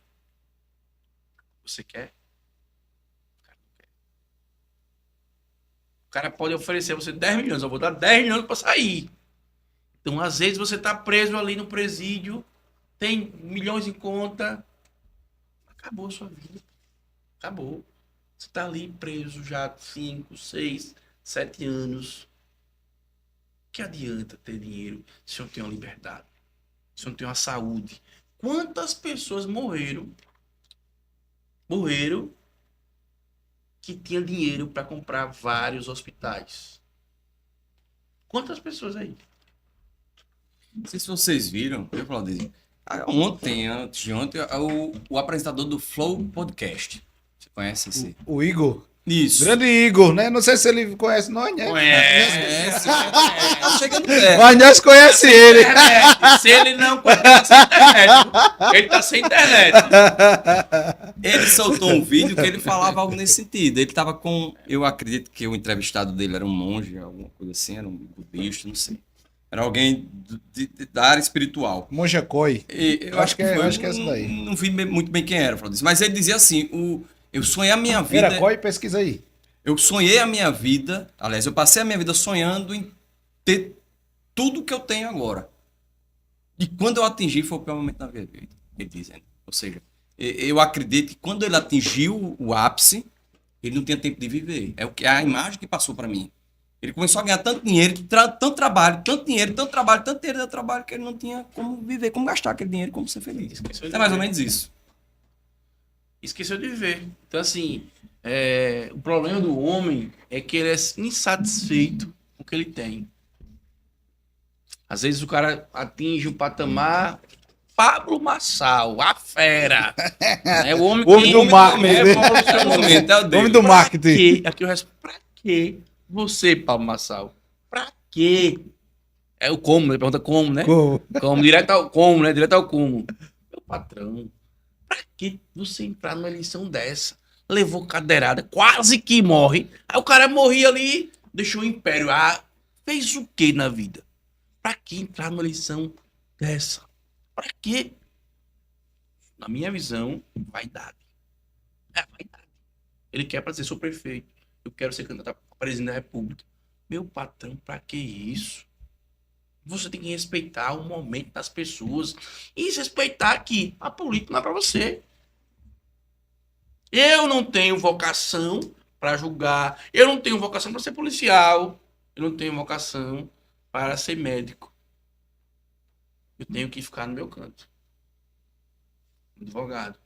Você quer? O cara pode oferecer a você 10 milhões, eu vou dar 10 milhões para sair. Então, às vezes, você está preso ali no presídio, tem milhões em conta, acabou a sua vida. Acabou. Você está ali preso já 5, 6, 7 anos. Que adianta ter dinheiro se eu não tenho uma liberdade? Se eu não tenho uma saúde? Quantas pessoas morreram que tinham dinheiro para comprar vários hospitais? Quantas pessoas aí? Não sei se vocês viram, eu falo disso. Antes de ontem, o apresentador do Flow Podcast. Você conhece esse? O Igor. Isso. Grande Igor, né? Não sei se ele conhece nós, né? Conhece. Tá chegando perto. Mas nós conhece ele. Se ele não conhece a internet, ele tá sem internet. Ele soltou um vídeo que ele falava algo nesse sentido. Ele tava com... Eu acredito que o entrevistado dele era um monge, alguma coisa assim, era um budista, não sei. Era alguém da área espiritual. Monja Koi. Eu acho que é essa daí. Não vi muito bem quem era, falou disso. Mas ele dizia assim, eu sonhei a minha vida... Era Koi? Pesquisa aí. Eu sonhei a minha vida, aliás, eu passei a minha vida sonhando em ter tudo que eu tenho agora. E quando eu atingi, foi o pior momento da minha vida, ele dizendo. Ou seja, eu acredito que quando ele atingiu o ápice, ele não tinha tempo de viver. É a imagem que passou para mim. Ele começou a ganhar tanto dinheiro, tanto trabalho, tanto dinheiro, tanto trabalho, que ele não tinha como viver, como gastar aquele dinheiro, como ser feliz. É mais ou menos isso. Esqueceu de viver. Então, assim, o problema do homem é que ele é insatisfeito com o que ele tem. Às vezes o cara atinge o patamar Pablo Marçal, a fera. O homem do marketing. O homem do marketing. Aqui eu respondo, pra quê? Você, Pablo Marçal, pra quê? É o como, né? Pergunta como, né? Como, direto ao como, né? Direto ao como. Meu patrão, pra que você entrar numa eleição dessa? Levou cadeirada, quase que morre. Aí o cara morria ali, deixou o império. Fez o que na vida? Pra que entrar numa eleição dessa? Pra quê? Na minha visão, vaidade. É vaidade. Ele quer pra dizer, sou prefeito. Eu quero ser candidato a presidente da República. Meu patrão, pra que isso? Você tem que respeitar o momento das pessoas. E respeitar que a política não é pra você. Eu não tenho vocação para julgar. Eu não tenho vocação para ser policial. Eu não tenho vocação para ser médico. Eu tenho que ficar no meu canto. Advogado.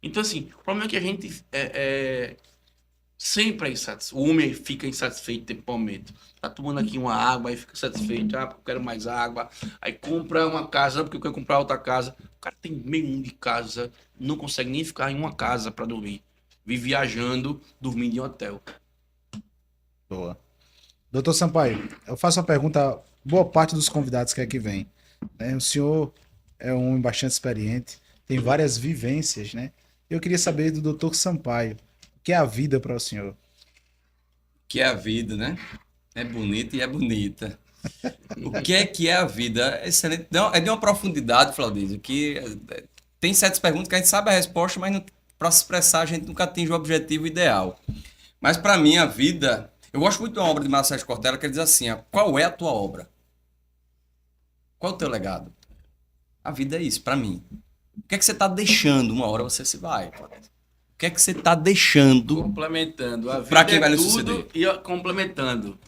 Então, assim, o problema é que a gente sempre é insatisfeito. O homem fica insatisfeito temporalmente. Tá tomando aqui uma água, aí fica satisfeito. Porque eu quero mais água. Aí compra uma casa, porque eu quero comprar outra casa. O cara tem meio mundo de casa, não consegue nem ficar em uma casa para dormir. Vive viajando, dormindo em hotel. Boa. Doutor Sampaio, eu faço uma pergunta, boa parte dos convidados que aqui vem. Né? O senhor é um homem bastante experiente, tem várias vivências, né? Eu queria saber do doutor Sampaio, o que é a vida para o senhor? Que é a vida, né? É bonita e é bonita. O que é a vida? É excelente. Não, é de uma profundidade, Flaudísio, que tem certas perguntas que a gente sabe a resposta, mas para se expressar a gente nunca atinge o objetivo ideal. Mas para mim a vida... Eu gosto muito de uma obra de Mário Sérgio Cortella que ele diz assim, qual é a tua obra? Qual é o teu legado? A vida é isso, para mim. O que é que você está deixando? Uma hora você se vai. O que é que você está deixando? Complementando. A vida Pra quem é vai lhe tudo suceder? e ó, complementando.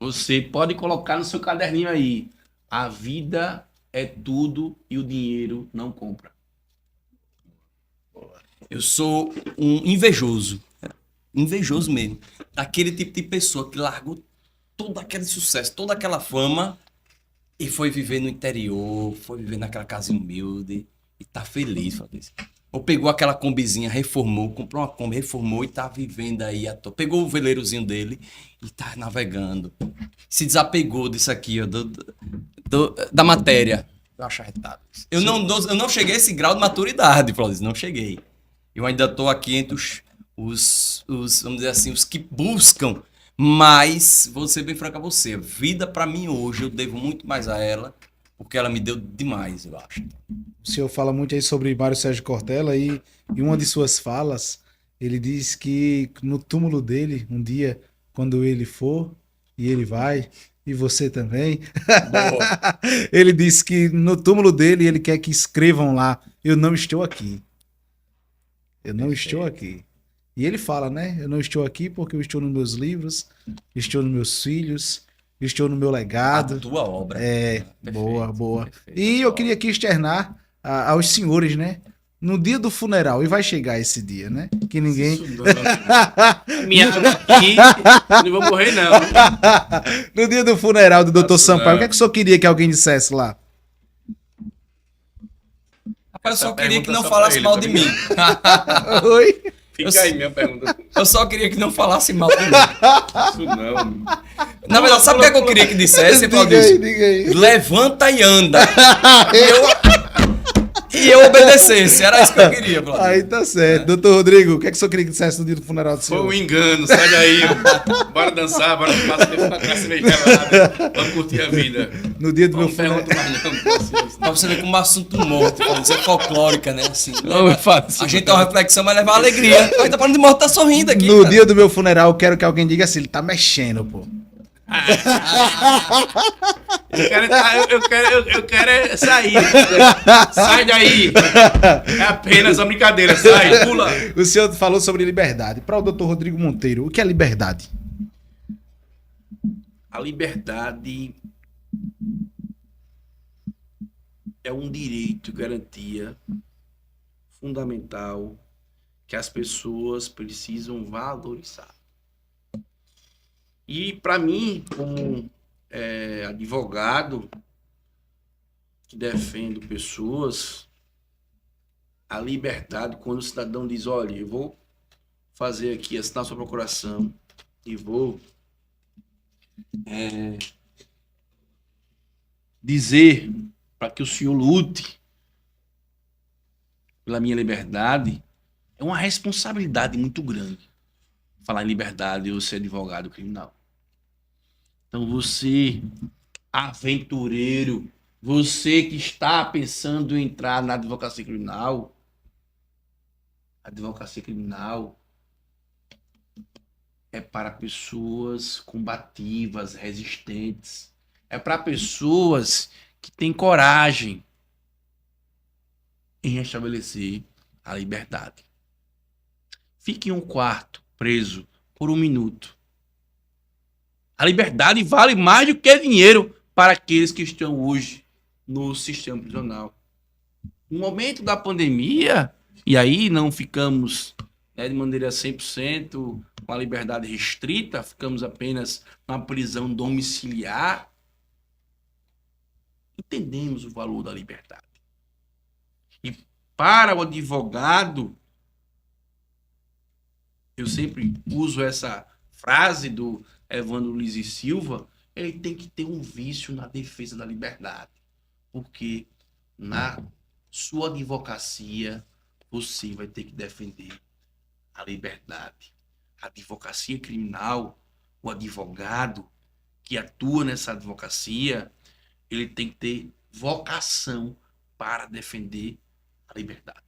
Você pode colocar no seu caderninho aí. A vida é tudo e o dinheiro não compra. Eu sou um invejoso. Invejoso mesmo. Daquele tipo de pessoa que largou todo aquele sucesso, toda aquela fama e foi viver no interior, foi viver naquela casa humilde e tá feliz, Fabrício. Ou pegou aquela combizinha, reformou, comprou uma Kombi, reformou e tá vivendo aí à toa. Pegou o veleirozinho dele e tá navegando. Se desapegou disso aqui, ó, da matéria. Eu acho arretado. Eu não cheguei a esse grau de maturidade, Fabrício, não cheguei. Eu ainda tô aqui entre os, vamos dizer assim, os que buscam, mas vou ser bem franco a você, a vida para mim hoje eu devo muito mais a ela, porque ela me deu demais, eu acho. O senhor fala muito aí sobre Mário Sérgio Cortella e em uma de suas falas, ele diz que no túmulo dele, um dia, quando ele for, e ele vai, e você também, ele diz que no túmulo dele ele quer que escrevam lá, eu não estou aqui. Eu não estou aqui. E ele fala, né? Eu não estou aqui porque eu estou nos meus livros, estou nos meus filhos, estou no meu legado. A tua obra. Perfeito, boa, boa. Perfeito. E eu queria aqui externar aos senhores, né? No dia do funeral, e vai chegar esse dia, né? Que ninguém. Isso não. Minha alma aqui, não vou morrer, não. No dia do funeral do Dr. Nossa, Sampaio, não. o que é que o senhor queria que alguém dissesse lá? Rapaz, eu só Essa queria que pergunta não só falasse pra mal ele, de tá mim. Oi? Fica aí minha pergunta. Eu só queria que não falasse mal de mim. Isso não. Na verdade, sabe o que é que eu queria que dissesse, Diga aí, Claudício? diga aí. Levanta e anda. E eu obedecesse. Era isso que eu queria, Claudício. Aí tá certo. Doutor Rodrigo, o que é que o senhor queria que dissesse no dia do funeral do Foi senhor? um engano, sai daí. Bora dançar, bora tomar cerveja gelada. Vamos curtir a vida. No dia do Não meu funeral. pergunto mais não pra vocês. Pra você ver como um assunto morto, pra dizer folclórica, né? Assim, Não, eu faço. a gente tem uma reflexão, mas levar alegria. Aí tá falando de morto, tá sorrindo aqui. No cara. dia do meu funeral, eu quero que alguém diga assim, ele tá mexendo, pô. Eu quero é sair. Sai daí. É apenas uma brincadeira. Sai, pula. O senhor falou sobre liberdade. Para o doutor Rodrigo Monteiro, o que é liberdade? A liberdade é um direito, garantia fundamental que as pessoas precisam valorizar. E para mim, como advogado que defendo pessoas, a liberdade, quando o cidadão diz, olha, eu vou fazer aqui, assinar sua procuração e vou dizer para que o senhor lute pela minha liberdade, é uma responsabilidade muito grande. Falar em liberdade, eu ser advogado criminal. Então você, aventureiro, você que está pensando em entrar na advocacia criminal, é para pessoas combativas, resistentes. É para pessoas que têm coragem em restabelecer a liberdade. Fique em um quarto, preso, por 1 minuto. A liberdade vale mais do que dinheiro para aqueles que estão hoje no sistema prisional. No momento da pandemia, e aí não ficamos de maneira 100% com a liberdade restrita, ficamos apenas na prisão domiciliar, entendemos o valor da liberdade. E para o advogado, eu sempre uso essa frase do Evandro Luiz e Silva, ele tem que ter um vício na defesa da liberdade. Porque na sua advocacia, você vai ter que defender a liberdade. A advocacia criminal, o advogado que atua nessa advocacia, ele tem que ter vocação para defender a liberdade.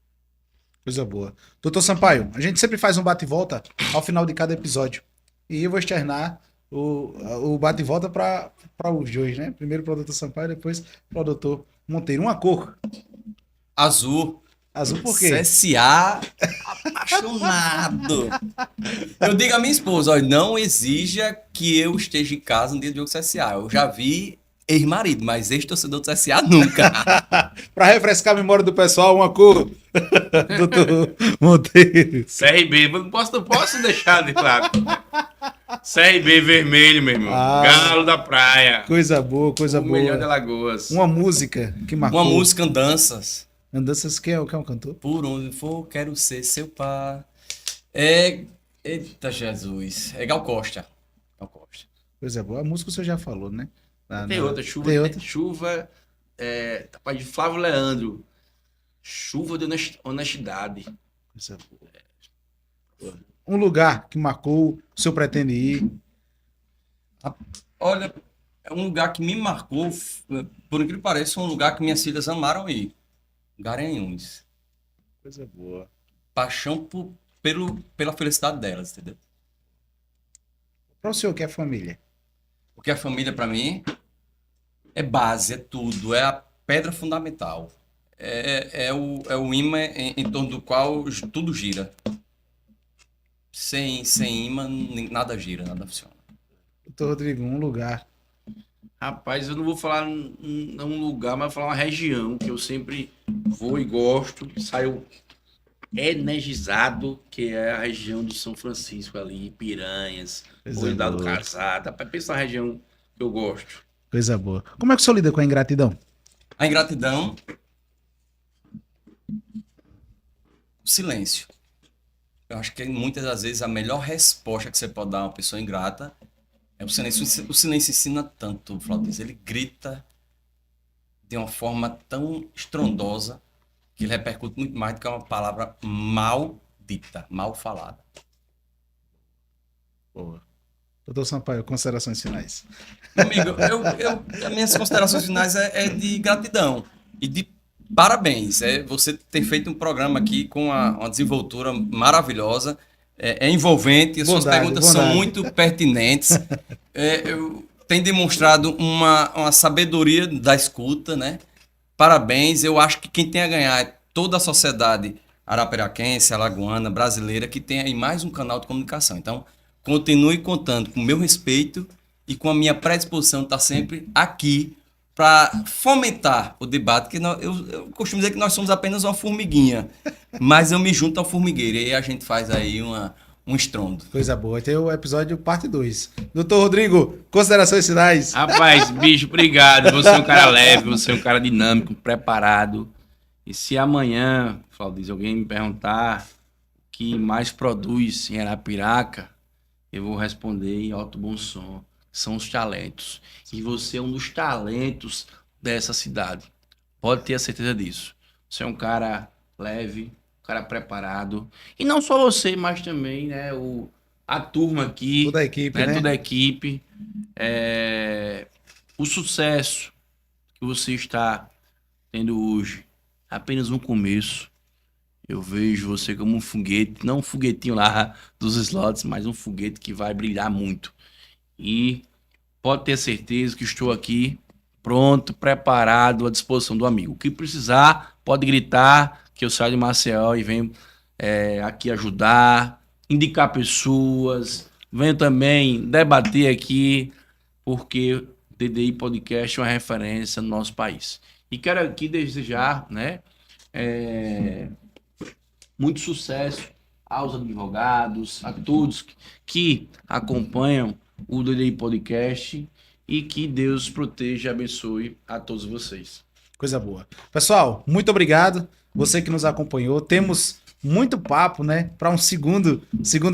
Coisa boa. Doutor Sampaio, a gente sempre faz um bate e volta ao final de cada episódio. E eu vou externar o bate e volta para os dois, né? Primeiro para o doutor Sampaio, depois para o doutor Monteiro. Uma cor. Azul. Azul por quê? CSA apaixonado. Eu digo à minha esposa, olha, não exija que eu esteja em casa no dia do jogo do CSA. Eu já vi ex-marido, mas ex-torcedor do CSA nunca. Para refrescar a memória do pessoal, uma cor. Doutor Monteiro. CRB, não posso deixar de lado. CRB vermelho, meu irmão. Ah. Galo da praia. Coisa boa, coisa O melhor de boa. Alagoas. Uma música que marcou. Uma música, Andanças. Andanças, quem é um cantor? Por onde for, quero ser seu par. Eita Jesus. É Gal Costa. Gal Costa. Coisa boa. A música você já falou, né? Tem outra, chuva. Tem outra. Chuva, de Flávio Leandro. Chuva de honestidade. Coisa boa. Um lugar que marcou, o senhor pretende ir? Olha, é um lugar que me marcou, por incrível que pareça, um lugar que minhas filhas amaram ir. Garanhuns. Coisa boa. Paixão pela felicidade delas, entendeu? Para o senhor que é família? Porque a família, para mim, é base, é tudo, é a pedra fundamental. É o imã em torno do qual tudo gira. Sem imã, nada gira, nada funciona. Doutor Rodrigo, um lugar. Rapaz, eu não vou falar um lugar, mas vou falar uma região que eu sempre vou e gosto. Saio energizado, que é a região de São Francisco ali, Piranhas, Coisa do Casada. Pensa na região que eu gosto. Coisa boa. Como é que o senhor lida com a ingratidão? A ingratidão, o silêncio. Eu acho que muitas das vezes a melhor resposta que você pode dar a uma pessoa ingrata é o silêncio. O silêncio ensina tanto, Flávio. Ele grita de uma forma tão estrondosa que ele repercute muito mais do que uma palavra mal dita, mal falada. Boa. Doutor Sampaio, considerações finais. Amigo, as minhas considerações finais é de gratidão e de parabéns. Você tem feito um programa aqui com uma desenvoltura maravilhosa, é envolvente, as suas perguntas são muito pertinentes. Tem demonstrado uma sabedoria da escuta, né? Parabéns, eu acho que quem tem a ganhar é toda a sociedade arapiraquense, alagoana, brasileira, que tem aí mais um canal de comunicação. Então, continue contando com o meu respeito e com a minha predisposição de estar sempre aqui para fomentar o debate, que eu costumo dizer que nós somos apenas uma formiguinha, mas eu me junto ao formigueiro e aí a gente faz aí um estrondo. Coisa boa. Tem o episódio parte 2. Doutor Rodrigo, considerações finais. Rapaz, bicho, obrigado. Você é um cara leve, você é um cara dinâmico, preparado. E se amanhã, Claudio, alguém me perguntar o que mais produz em Arapiraca, eu vou responder em alto bom som. São os talentos. E você é um dos talentos dessa cidade. Pode ter a certeza disso. Você é um cara leve, um cara preparado. E não só você, mas também, né, a turma aqui. Toda a equipe, né? Toda a equipe. O sucesso que você está tendo hoje é apenas um começo. Eu vejo você como um foguete, não um foguetinho lá dos slots, mas um foguete que vai brilhar muito. E pode ter certeza que estou aqui pronto, preparado, à disposição do amigo. O que precisar, pode gritar que eu saio de Maceió e venho aqui ajudar, indicar pessoas, venho também debater aqui, porque o DDI Podcast é uma referência no nosso país. E quero aqui desejar, né, muito sucesso aos advogados, a todos que acompanham o DDI Podcast e que Deus proteja e abençoe a todos vocês. Coisa boa. Pessoal, muito obrigado. Você que nos acompanhou. Temos muito papo, né? Para um segundo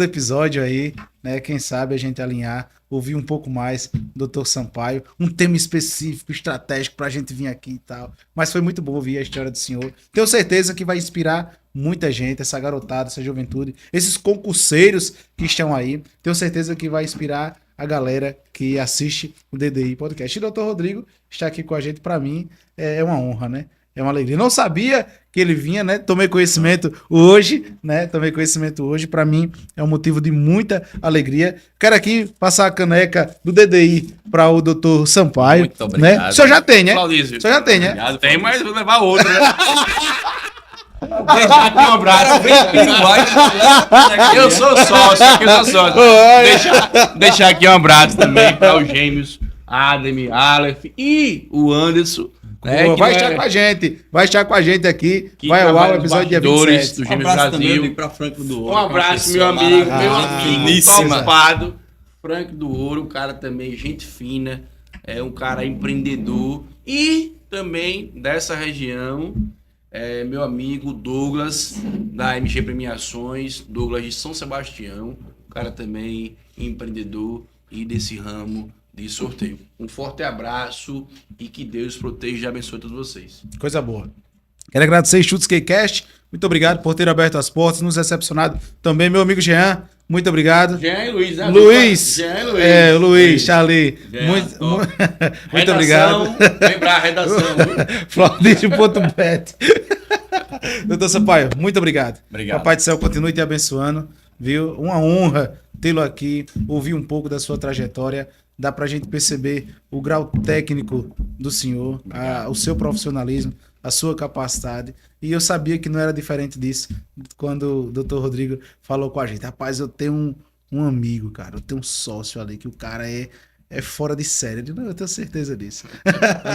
episódio aí, né? Quem sabe a gente alinhar, ouvir um pouco mais do Dr. Sampaio. Um tema específico, estratégico para a gente vir aqui e tal. Mas foi muito bom ouvir a história do senhor. Tenho certeza que vai inspirar muita gente, essa garotada, essa juventude, esses concurseiros que estão aí. Tenho certeza que vai inspirar a galera que assiste o DDI Podcast. E o Dr. Rodrigo está aqui com a gente, para mim, é uma honra, né? É uma alegria. Não sabia que ele vinha, né? Tomei conhecimento hoje, né? Tomei conhecimento hoje. Para mim é um motivo de muita alegria. Quero aqui passar a caneca do DDI para o Dr. Sampaio. Muito obrigado. Né? O senhor já tem, né? Claudício. O senhor já tem, né? Obrigado, Tem, mas vou levar outro, né? Deixar aqui um abraço. Eu sou sócio, aqui eu sou sócio. Deixar aqui um abraço também para os gêmeos Adem, Aleph e o Anderson. Né, Vai que estar é- com a gente. Vai estar com a gente aqui. que Vai ao ar trabalha o nos episódio dia bastidores 27. do Um Gêmeos abraço também Brasil. para Franco do Ouro. Um abraço, que é uma meu amigo, pessoa meu amigo, finíssima. topado. Franco do Ouro, um cara também, gente fina, é um cara empreendedor e também dessa região, meu amigo Douglas, da MG Premiações, Douglas de São Sebastião, um cara também empreendedor e desse ramo de sorteio. Um forte abraço e que Deus proteja e abençoe todos vocês. Coisa boa. Quero agradecer Chutes K-Cast. Muito obrigado por ter aberto as portas, nos recepcionado. Também meu amigo Jean. Muito obrigado. Jean e Luiz, né? Luiz. Jean e Luiz. É, o Luiz, Charlie. Jean, Muito, top. muito obrigado. Lembrar a redação. Flaudir.bet. Doutor Sampaio, muito obrigado. Obrigado. Papai do Céu continue te abençoando, viu? Uma honra tê-lo aqui, ouvir um pouco da sua trajetória. Dá pra gente perceber o grau técnico do senhor, o seu profissionalismo, a sua capacidade. E eu sabia que não era diferente disso quando o Dr. Rodrigo falou com a gente. Rapaz, eu tenho um amigo, cara, eu tenho um sócio ali, que o cara é fora de série. Ele, não, eu tenho certeza disso.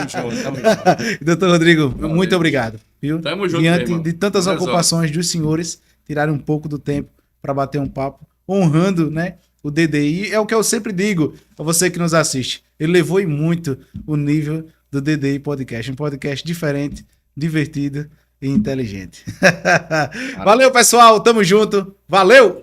Tamo junto. Doutor Rodrigo, muito obrigado. Viu? Tamo junto, Diante meu irmão. de tantas Olha só. ocupações dos senhores, tirarem um pouco do tempo para bater um papo, honrando, né, o DDI. É o que eu sempre digo a você que nos assiste. Ele levou em muito o nível do DDI Podcast. Um podcast diferente, divertido e inteligente. Valeu, pessoal. Tamo junto. Valeu!